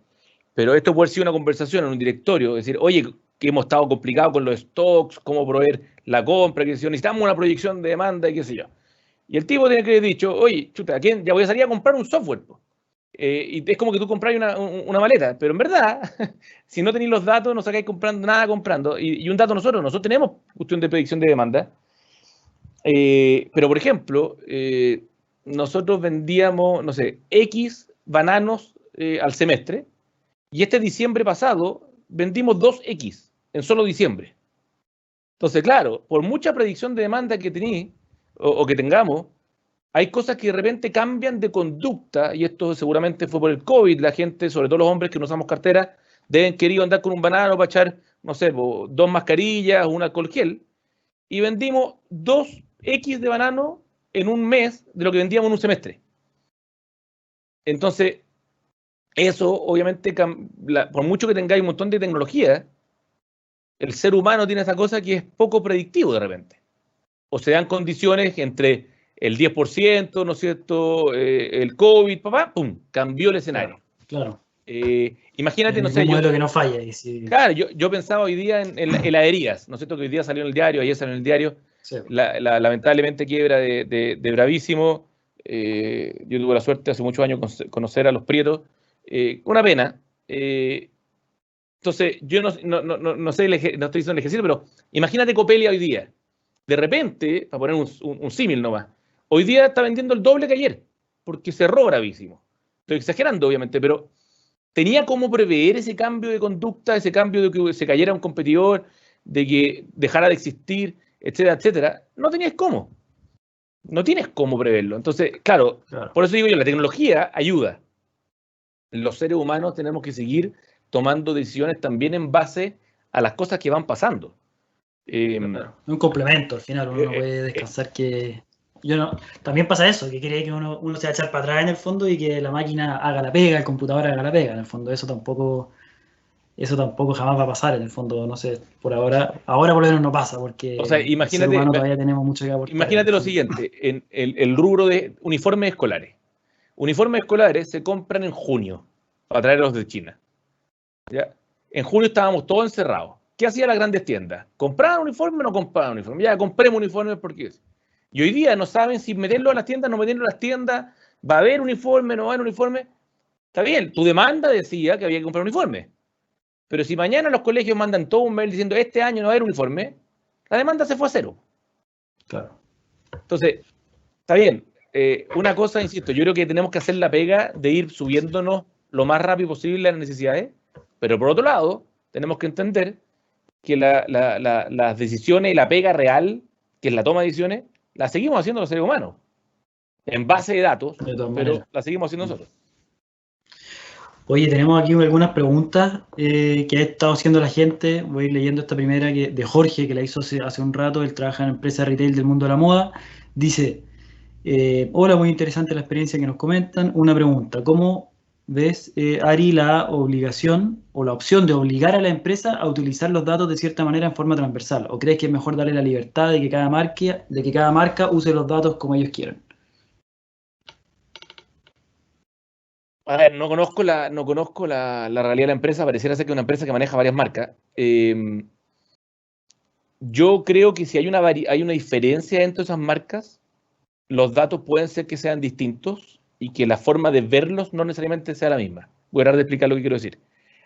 pero esto puede ser una conversación en un directorio, decir, oye, que hemos estado complicados con los stocks, cómo proveer la compra, que si necesitamos una proyección de demanda y qué sé yo. Y el tipo tiene que haber dicho, oye, chuta, ¿a quién? Ya voy a salir a comprar un software. Y es como que tú compras una maleta, pero en verdad, si no tenéis los datos, no sacáis comprando nada comprando. Y un dato nosotros tenemos cuestión de predicción de demanda. Pero, por ejemplo, nosotros vendíamos, no sé, X bananos al semestre. Y este diciembre pasado vendimos 2X en solo diciembre. Entonces, claro, por mucha predicción de demanda que tenéis o que tengamos, hay cosas que de repente cambian de conducta, y esto seguramente fue por el COVID. La gente, sobre todo los hombres que no usamos cartera, deben querer andar con un banano para echar, no sé, 2 mascarillas, un alcohol gel, y vendimos 2X de banano en un mes de lo que vendíamos en un semestre. Entonces, eso obviamente, por mucho que tengáis un montón de tecnología, el ser humano tiene esa cosa que es poco predictivo de repente. O se dan condiciones entre el 10%, ¿no es cierto? El COVID, papá, pum, cambió el escenario. Claro. Imagínate, no sé. Un modelo que no falla. Claro, yo pensaba hoy día en heladerías, ¿no es cierto? Que hoy día salió en el diario, ayer salió en el diario, sí. Lamentablemente quiebra de Bravísimo. Yo tuve la suerte hace muchos años conocer a los Prietos. Una pena. Entonces, yo no sé, no estoy diciendo el ejercicio, pero imagínate Copelia hoy día. De repente, para poner un símil nomás, hoy día está vendiendo el doble que ayer, porque cerró Bravísimo. Estoy exagerando, obviamente, pero tenía cómo prever ese cambio de conducta, ese cambio de que se cayera un competidor, de que dejara de existir, etcétera, etcétera. No tenías cómo. No tienes cómo preverlo. Entonces, claro, por eso digo yo, la tecnología ayuda. Los seres humanos tenemos que seguir tomando decisiones también en base a las cosas que van pasando. Un complemento, al final uno no puede descansar que... también pasa eso, que cree que uno se va a echar para atrás en el fondo y que la máquina haga la pega, el computador haga la pega. En el fondo eso tampoco jamás va a pasar. En el fondo, no sé, por ahora por lo menos no pasa, porque imagínate, el ser humano todavía tenemos mucho que aportar. Imagínate lo siguiente, en el rubro de uniformes escolares. Uniformes escolares se compran en junio para traerlos de China. ¿Ya? En junio estábamos todos encerrados. ¿Qué hacían las grandes tiendas? ¿Compraban uniforme o no compraban uniforme? Ya, compremos uniformes porque... Y hoy día no saben si meterlo a las tiendas, no meterlo a las tiendas, va a haber uniforme, no va a haber uniforme. Está bien, tu demanda decía que había que comprar uniforme. Pero si mañana los colegios mandan todo un mail diciendo este año no va a haber uniforme, la demanda se fue a cero. Claro. Entonces, está bien. Una cosa, insisto, yo creo que tenemos que hacer la pega de ir subiéndonos lo más rápido posible las necesidades, pero por otro lado, tenemos que entender que las decisiones y la pega real, que es la toma de decisiones, la seguimos haciendo los seres humanos, en base de datos, pero la seguimos haciendo nosotros. Oye, tenemos aquí algunas preguntas que ha estado haciendo la gente. Voy a ir leyendo esta primera de Jorge, que la hizo hace un rato. Él trabaja en empresa retail del mundo de la moda. Dice, hola, muy interesante la experiencia que nos comentan. Una pregunta, ¿cómo ves, Ari, la obligación o la opción de obligar a la empresa a utilizar los datos de cierta manera en forma transversal? ¿O crees que es mejor darle la libertad de que cada marca use los datos como ellos quieran? A ver, no conozco la realidad de la empresa. Pareciera ser que es una empresa que maneja varias marcas. Yo creo que si hay una diferencia entre esas marcas, los datos pueden ser que sean distintos y que la forma de verlos no necesariamente sea la misma. Voy a tratar de explicar lo que quiero decir.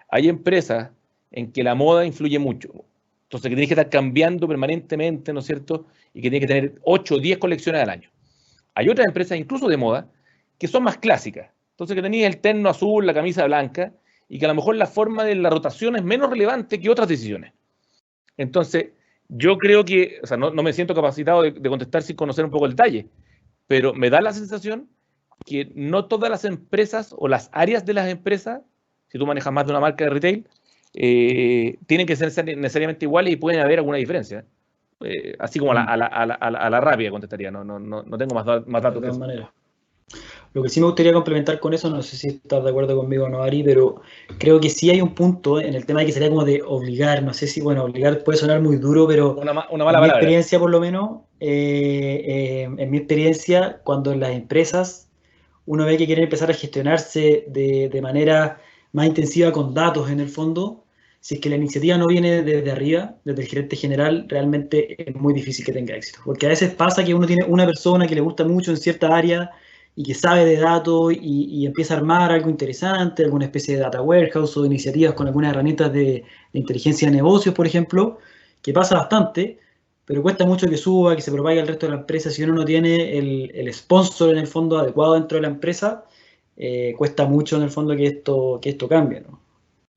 Hay empresas en que la moda influye mucho. Entonces, que tienes que estar cambiando permanentemente, ¿no es cierto? Y que tienes que tener 8 o 10 colecciones al año. Hay otras empresas, incluso de moda, que son más clásicas. Entonces, que tenéis el terno azul, la camisa blanca, y que a lo mejor la forma de la rotación es menos relevante que otras decisiones. Entonces, yo creo que, o sea, no me siento capacitado de contestar sin conocer un poco el detalle, pero me da la sensación que no todas las empresas o las áreas de las empresas, si tú manejas más de una marca de retail, tienen que ser necesariamente iguales y pueden haber alguna diferencia. Así como a la rápida contestaría, no tengo más datos. De todas maneras. Lo que sí me gustaría complementar con eso, no sé si estás de acuerdo conmigo o no, Ari, pero creo que sí hay un punto en el tema de que sería como de obligar, no sé si, bueno, obligar puede sonar muy duro, pero Una en mala mi palabra. experiencia por lo menos, en mi experiencia, cuando en las empresas uno ve que quieren empezar a gestionarse de manera más intensiva con datos en el fondo, si es que la iniciativa no viene desde arriba, desde el gerente general, realmente es muy difícil que tenga éxito. Porque a veces pasa que uno tiene una persona que le gusta mucho en cierta área y que sabe de datos y empieza a armar algo interesante, alguna especie de data warehouse o iniciativas con algunas herramientas de inteligencia de negocios, por ejemplo, que pasa bastante, pero cuesta mucho que suba, que se propague al resto de la empresa. Si uno no tiene el sponsor en el fondo adecuado dentro de la empresa, cuesta mucho en el fondo que esto cambie, ¿no?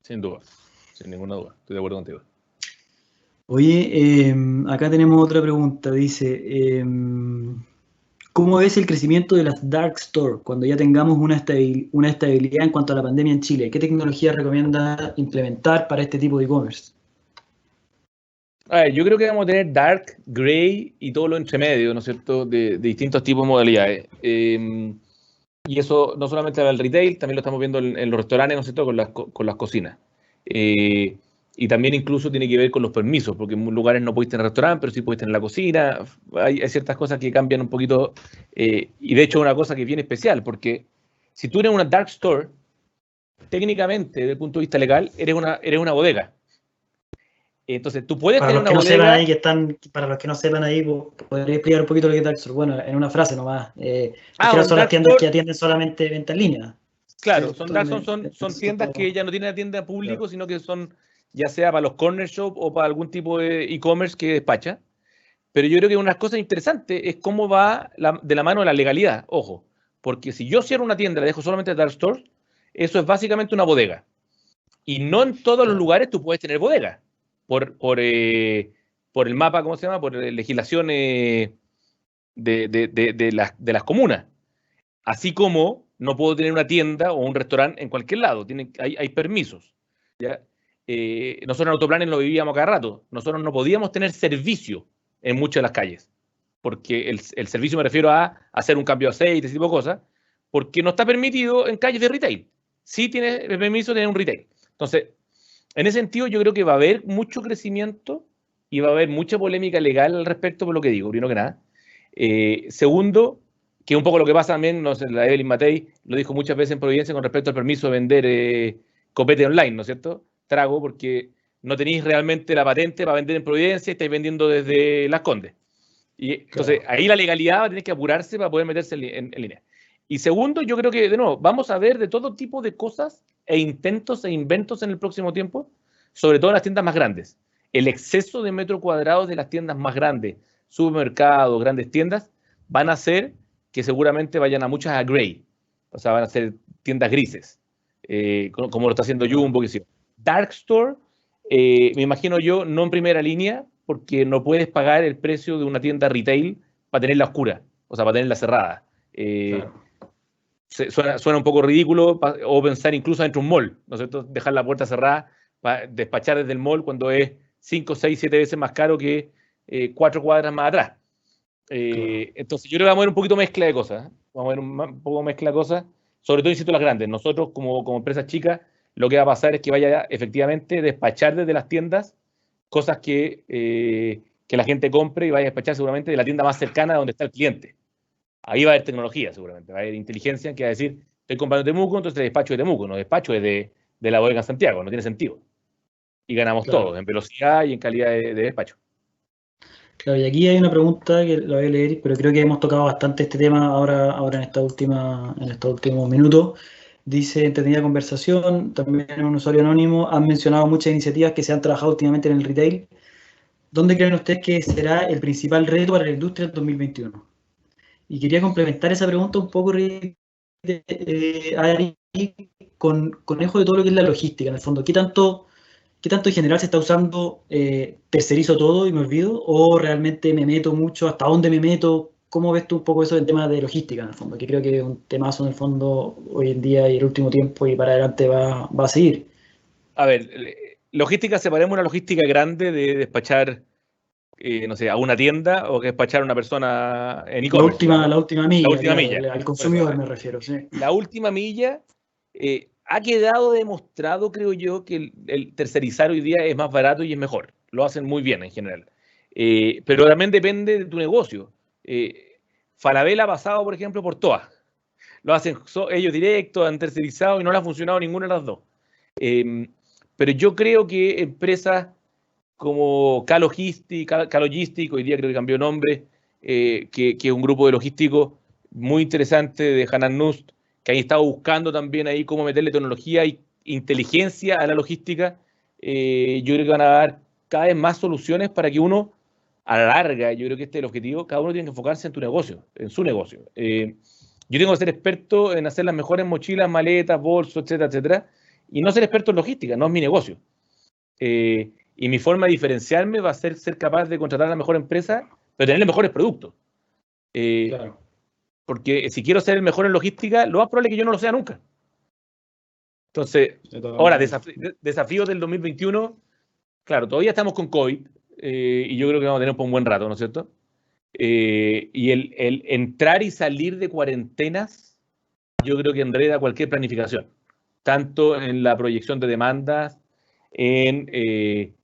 Sin duda, sin ninguna duda. Estoy de acuerdo contigo. Oye, acá tenemos otra pregunta. Dice, ¿cómo ves el crecimiento de las dark store cuando ya tengamos una estabilidad en cuanto a la pandemia en Chile? ¿Qué tecnología recomienda implementar para este tipo de e-commerce? A ver, yo creo que vamos a tener dark, gray y todo lo entremedio, ¿no es cierto?, de distintos tipos de modalidades. Y eso no solamente para el retail, también lo estamos viendo en los restaurantes, ¿no es cierto?, con las cocinas. Y también incluso tiene que ver con los permisos, porque en muchos lugares no podéis tener restaurante, pero sí podéis tener la cocina. Hay ciertas cosas que cambian un poquito. Y de hecho es una cosa que es bien especial, porque si tú eres una dark store, técnicamente, desde el punto de vista legal, eres una bodega. Entonces, tú puedes Para tener los una que no sepan bodega. ahí, para los que no sepan ahí, podría explicar un poquito lo que es dark store. Bueno, en una frase nomás. Al final Un son las dark tiendas que store. atienden solamente venta en línea, Claro, son ¿cierto? dark son tiendas que ya no tienen tienda Claro. público, sino que son ya sea para los corner shop o para algún tipo de e-commerce que despacha. Pero yo creo que una cosa interesante es cómo va de la mano de la legalidad. Ojo, porque si yo cierro una tienda y la dejo solamente dark store, eso es básicamente una bodega. Y no en todos los Claro. lugares tú puedes tener bodega. Por el mapa, ¿cómo se llama? Por legislación de las comunas. Así como no puedo tener una tienda o un restaurante en cualquier lado, hay permisos. ¿Ya? Nosotros en Autoplanes lo vivíamos cada rato. Nosotros no podíamos tener servicio en muchas de las calles, porque el servicio me refiero a hacer un cambio de aceite, ese tipo de cosas, porque no está permitido en calles de retail. Sí tiene el permiso de tener un retail. Entonces, en ese sentido, yo creo que va a haber mucho crecimiento y va a haber mucha polémica legal al respecto, por lo que digo, primero que nada. Segundo, que un poco lo que pasa también, no sé, la Evelyn Matei lo dijo muchas veces en Providencia con respecto al permiso de vender copete online, ¿no es cierto? Trago, porque no tenéis realmente la patente para vender en Providencia y estáis vendiendo desde Las Condes. Y entonces Claro. ahí la legalidad va a tener que apurarse para poder meterse en línea. Y segundo, yo creo que, de nuevo, vamos a ver de todo tipo de cosas e intentos e inventos en el próximo tiempo, sobre todo en las tiendas más grandes. El exceso de metros cuadrados de las tiendas más grandes, supermercados, grandes tiendas, van a hacer que seguramente vayan a muchas a gray, o sea, van a ser tiendas grises, como lo está haciendo Claro. Jumbo, que sí. Dark Store, me imagino yo, no en primera línea, porque no puedes pagar el precio de una tienda retail para tenerla oscura, o sea, para tenerla cerrada. Eh, Claro. suena un poco ridículo, o pensar incluso dentro de un mall, ¿no es cierto? Dejar la puerta cerrada para despachar desde el mall cuando es 5, 6, 7 veces más caro que 4 cuadras más atrás. Claro. Entonces, yo creo que vamos a ver un poquito mezcla de cosas. Vamos a ver un poco mezcla de cosas, sobre todo, insisto, las grandes. Nosotros, como empresas chicas, lo que va a pasar es que vaya efectivamente a despachar desde las tiendas cosas que la gente compre y vaya a despachar seguramente de la tienda más cercana donde está el cliente. Ahí va a haber tecnología seguramente, va a haber inteligencia que va a decir, estoy comprando Temuco, entonces despacho de Temuco, no despacho de la bodega en Santiago, no tiene sentido. Y ganamos todos, Claro. en velocidad y en calidad de despacho. Claro, y aquí hay una pregunta que la voy a leer, pero creo que hemos tocado bastante este tema ahora en estos últimos minutos. Dice, entretenida conversación, también un usuario anónimo, han mencionado muchas iniciativas que se han trabajado últimamente en el retail. ¿Dónde creen ustedes que será el principal reto para la industria en 2021? Y quería complementar esa pregunta un poco, Ari, con ejo de todo lo que es la logística, en el fondo. ¿Qué tanto en general se está usando tercerizo todo y me olvido? ¿O realmente me meto mucho? ¿Hasta dónde me meto? ¿Cómo ves tú un poco eso del tema de logística, en el fondo? Que creo que es un temazo en el fondo hoy en día y el último tiempo y para adelante va a seguir. A ver, logística, separemos una logística grande de despachar no sé, a una tienda o que despachar a una persona en e-commerce. La última milla. La última claro, milla. al consumidor me refiero, sí. La última milla ha quedado demostrado, creo yo, que el tercerizar hoy día es más barato y es mejor. Lo hacen muy bien en general. Pero también depende de tu negocio. Falabella ha pasado, por ejemplo, por todas. Lo hacen ellos directos, han tercerizado y no les ha funcionado ninguna de las dos. Pero yo creo que empresas como K-Logistic, hoy día creo que cambió nombre, que es un grupo de logísticos muy interesante de Hanan Nust, que han estado buscando también ahí cómo meterle tecnología e inteligencia a la logística. Yo creo que van a dar cada vez más soluciones para que uno, a la larga, yo creo que este es el objetivo, cada uno tiene que enfocarse en tu negocio, en su negocio. Yo tengo que ser experto en hacer las mejores mochilas, maletas, bolsos, etcétera, etcétera, y no ser experto en logística, no es mi negocio. Y mi forma de diferenciarme va a ser capaz de contratar a la mejor empresa, pero tener los mejores productos. Claro. Porque si quiero ser el mejor en logística, lo más probable es que yo no lo sea nunca. Entonces, ahora, desafíos del 2021, claro, todavía estamos con COVID, y yo creo que vamos a tener por un buen rato, ¿no es cierto? Y el entrar y salir de cuarentenas, yo creo que enreda cualquier planificación, tanto en la proyección de demandas, en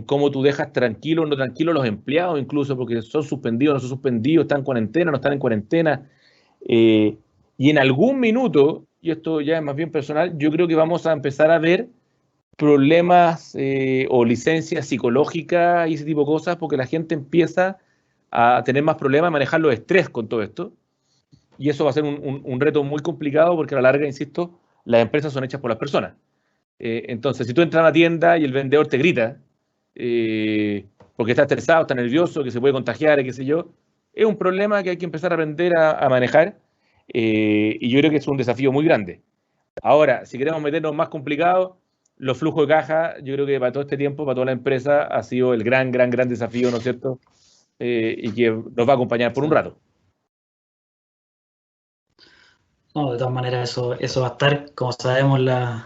cómo tú dejas tranquilos o no tranquilos a los empleados, incluso porque son suspendidos, no son suspendidos, están en cuarentena, no están en cuarentena. Y en algún minuto, y esto ya es más bien personal, yo creo que vamos a empezar a ver problemas o licencias psicológicas y ese tipo de cosas, porque la gente empieza a tener más problemas, a manejar los estrés con todo esto. Y eso va a ser un reto muy complicado, porque a la larga, insisto, las empresas son hechas por las personas. Entonces, si tú entras a una tienda y el vendedor te grita, porque está estresado, está nervioso, que se puede contagiar, qué sé yo, es un problema que hay que empezar a aprender a manejar, y yo creo que es un desafío muy grande. Ahora, si queremos meternos más complicados, los flujos de caja, yo creo que para todo este tiempo, para toda la empresa, ha sido el gran desafío, ¿no es cierto? Y que nos va a acompañar por un rato. No, de todas maneras, eso va a estar, como sabemos, las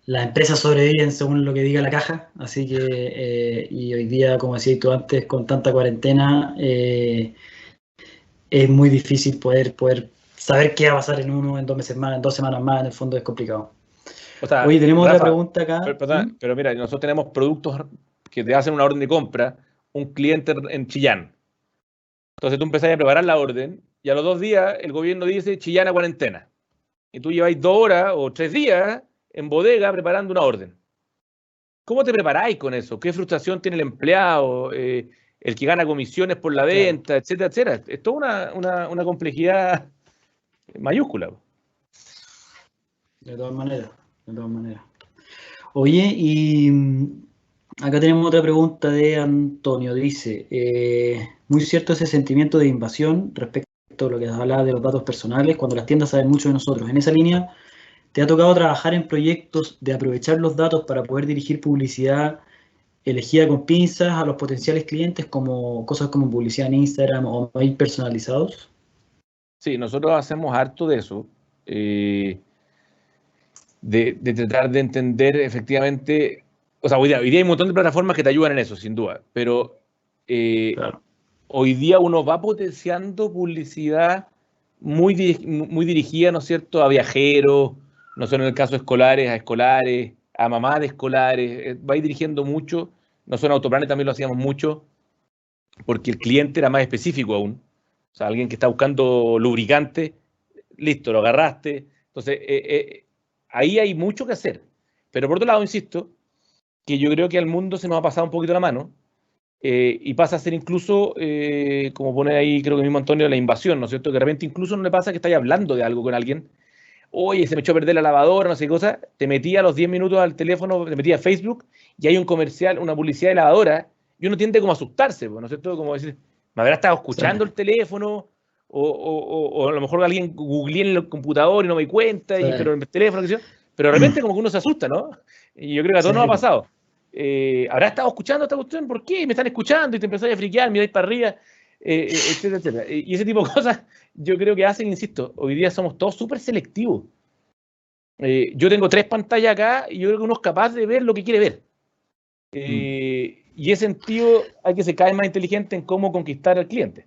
empresas sobreviven según lo que diga la caja, así que, y hoy día, como decías tú antes, con tanta cuarentena, es muy difícil poder saber qué va a pasar en 1, en 2 meses más, en 2 semanas más, en el fondo es complicado. O sea, oye, tenemos Rafa, otra pregunta acá. Pero mira, nosotros tenemos productos que te hacen una orden de compra, un cliente en Chillán. Entonces tú empezás a preparar la orden y a los 2 días el gobierno dice Chillán a cuarentena. Y tú lleváis 2 horas o 3 días en bodega preparando una orden. ¿Cómo te preparáis con eso? ¿Qué frustración tiene el empleado? El que gana comisiones por la venta, claro, etcétera, etcétera. Es toda una complejidad mayúscula. De todas maneras. Oye, y acá tenemos otra pregunta de Antonio. Dice, muy cierto ese sentimiento de invasión respecto a lo que hablaba de los datos personales, cuando las tiendas saben mucho de nosotros. En esa línea, ¿te ha tocado trabajar en proyectos de aprovechar los datos para poder dirigir publicidad elegida con pinzas a los potenciales clientes, como cosas como publicidad en Instagram o mail personalizados? Sí, nosotros hacemos harto de eso, de tratar de entender efectivamente, o sea, hoy día hay un montón de plataformas que te ayudan en eso, sin duda, pero claro, hoy día uno va potenciando publicidad muy dirigida, ¿no es cierto?, a viajeros, no solo en el caso escolares, a mamás de escolares, va a ir dirigiendo mucho. Nosotros en Autoplanet también lo hacíamos mucho, porque el cliente era más específico aún. O sea, alguien que está buscando lubricante, listo, lo agarraste. Entonces, ahí hay mucho que hacer. Pero por otro lado, insisto, que yo creo que al mundo se nos ha pasado un poquito la mano, y pasa a ser incluso, como pone ahí, creo que mismo Antonio, la invasión, ¿no es cierto? Que de repente incluso no le pasa que estáis hablando de algo con alguien. Oye, se me echó a perder la lavadora, no sé qué cosa. Te metí a los 10 minutos al teléfono, te metí a Facebook y hay un comercial, una publicidad de lavadora, y uno tiende como a asustarse, ¿no es cierto? Como decir, me habrá estado escuchando el teléfono, o a lo mejor alguien googleé en el computador y no me di cuenta, pero en el teléfono, qué sé yo. Pero de repente como que uno se asusta, ¿no? Y yo creo que a todos nos ha pasado. ¿Habrá estado escuchando esta cuestión? ¿Por qué? Me están escuchando y te empezás a friquear, miráis para arriba, etcétera, etcétera. Y ese tipo de cosas yo creo que hacen, insisto, hoy día somos todos súper selectivos. Yo tengo 3 pantallas acá y yo creo que uno es capaz de ver lo que quiere ver. Y ese sentido hay que ser cada vez más inteligente en cómo conquistar al cliente.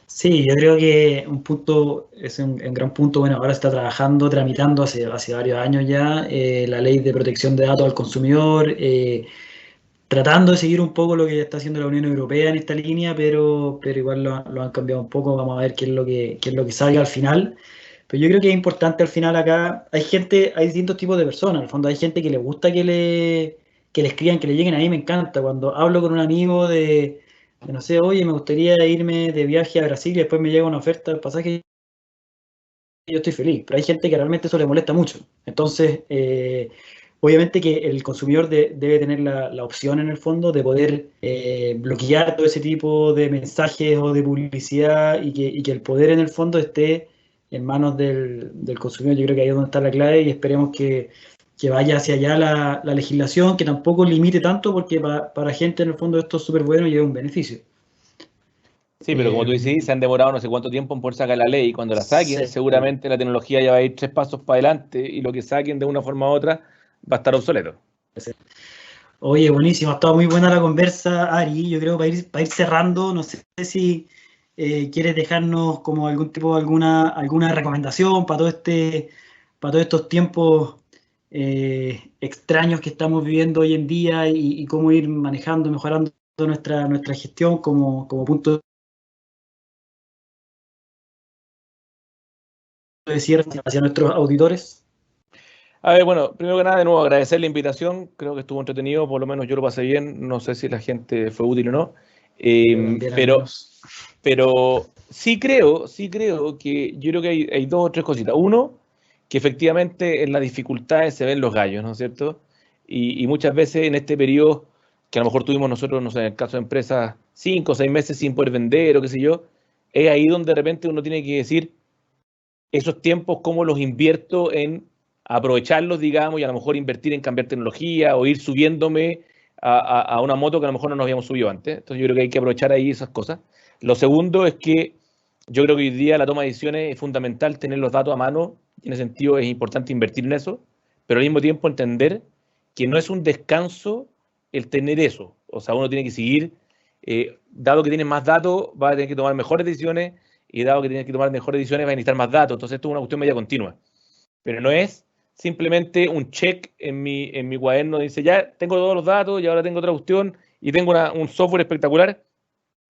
Sí, yo creo que un punto, es un gran punto, bueno, ahora se está trabajando, tramitando hace varios años ya la ley de protección de datos al consumidor, tratando de seguir un poco lo que está haciendo la Unión Europea en esta línea, pero igual lo han cambiado un poco, vamos a ver qué es lo que salga al final. Pero yo creo que es importante al final acá, hay distintos tipos de personas, en el fondo hay gente que le gusta que le escriban, que le lleguen, a mí me encanta, cuando hablo con un amigo de no sé, oye, me gustaría irme de viaje a Brasil y después me llega una oferta del pasaje, yo estoy feliz, pero hay gente que realmente eso le molesta mucho. Entonces, obviamente que el consumidor debe tener la opción en el fondo de poder bloquear todo ese tipo de mensajes o de publicidad y que el poder en el fondo esté en manos del consumidor. Yo creo que ahí es donde está la clave y esperemos que vaya hacia allá la legislación, que tampoco limite tanto, porque para gente en el fondo esto es súper bueno y es un beneficio. Sí, pero como tú dices, se han demorado no sé cuánto tiempo en poder sacar la ley, y cuando la saquen, Sí. seguramente la tecnología ya va a ir 3 pasos para adelante, y lo que saquen de una forma u otra va a estar obsoleto. Oye, buenísimo, ha estado muy buena la conversa, Ari. Yo creo para ir cerrando, no sé si quieres dejarnos como alguna recomendación para todos estos tiempos extraños que estamos viviendo hoy en día y cómo ir manejando, mejorando nuestra gestión como punto de cierre hacia nuestros auditores. A ver, bueno, primero que nada, de nuevo, agradecer la invitación. Creo que estuvo entretenido, por lo menos yo lo pasé bien. No sé si la gente fue útil o no. Pero sí creo que yo creo que hay 2 o 3 cositas. Uno, que efectivamente en las dificultades se ven los gallos, ¿no es cierto? Y muchas veces en este periodo que a lo mejor tuvimos nosotros, no sé, en el caso de empresas, 5 o 6 meses sin poder vender o qué sé yo, es ahí donde de repente uno tiene que decir esos tiempos, cómo los invierto en aprovecharlos, digamos, y a lo mejor invertir en cambiar tecnología o ir subiéndome a una moto que a lo mejor no nos habíamos subido antes. Entonces yo creo que hay que aprovechar ahí esas cosas. Lo segundo es que yo creo que hoy día la toma de decisiones es fundamental tener los datos a mano, y en ese sentido es importante invertir en eso, pero al mismo tiempo entender que no es un descanso el tener eso. O sea, uno tiene que seguir, dado que tiene más datos, va a tener que tomar mejores decisiones, y dado que tiene que tomar mejores decisiones, va a necesitar más datos. Entonces esto es una cuestión media continua. Pero no es simplemente un check en mi cuaderno, dice, ya tengo todos los datos y ahora tengo otra cuestión y tengo un software espectacular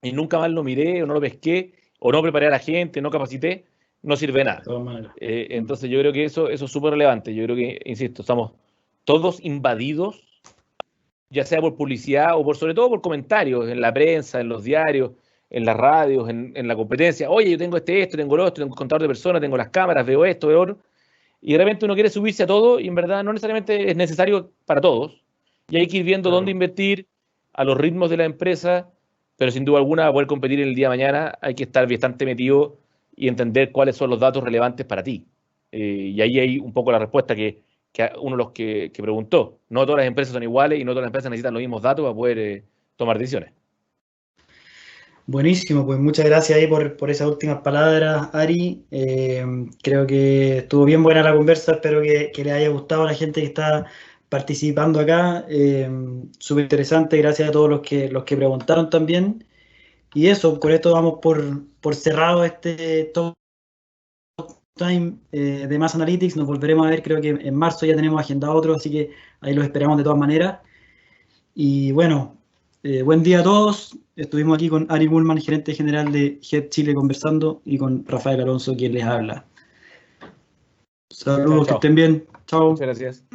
y nunca más lo miré o no lo pesqué o no preparé a la gente, no capacité, no sirve de nada. Entonces yo creo que eso es súper relevante. Yo creo que, insisto, estamos todos invadidos, ya sea por publicidad o sobre todo por comentarios en la prensa, en los diarios, en las radios, en la competencia. Oye, yo tengo esto, tengo lo otro, tengo un contador de personas, tengo las cámaras, veo esto, veo otro. Y de repente uno quiere subirse a todo y en verdad no necesariamente es necesario para todos. Y hay que ir viendo dónde invertir a los ritmos de la empresa, pero sin duda alguna, para poder competir en el día de mañana hay que estar bastante metido y entender cuáles son los datos relevantes para ti. Y ahí hay un poco la respuesta que uno de los que preguntó. No todas las empresas son iguales y no todas las empresas necesitan los mismos datos para poder tomar decisiones. Buenísimo, pues muchas gracias ahí por esas últimas palabras, Ari. Creo que estuvo bien buena la conversa, espero que les haya gustado a la gente que está participando acá. Súper interesante, gracias a todos los que preguntaron también. Y eso, con esto vamos por cerrado este Talk Time de Mass Analytics. Nos volveremos a ver, creo que en marzo ya tenemos agendado otro, así que ahí los esperamos de todas maneras. Y bueno, buen día a todos. Estuvimos aquí con Ari Bullman, gerente general de Head Chile, conversando, y con Rafael Alonso, quien les habla. Saludos, Chao. que estén bien. Chao. Muchas gracias.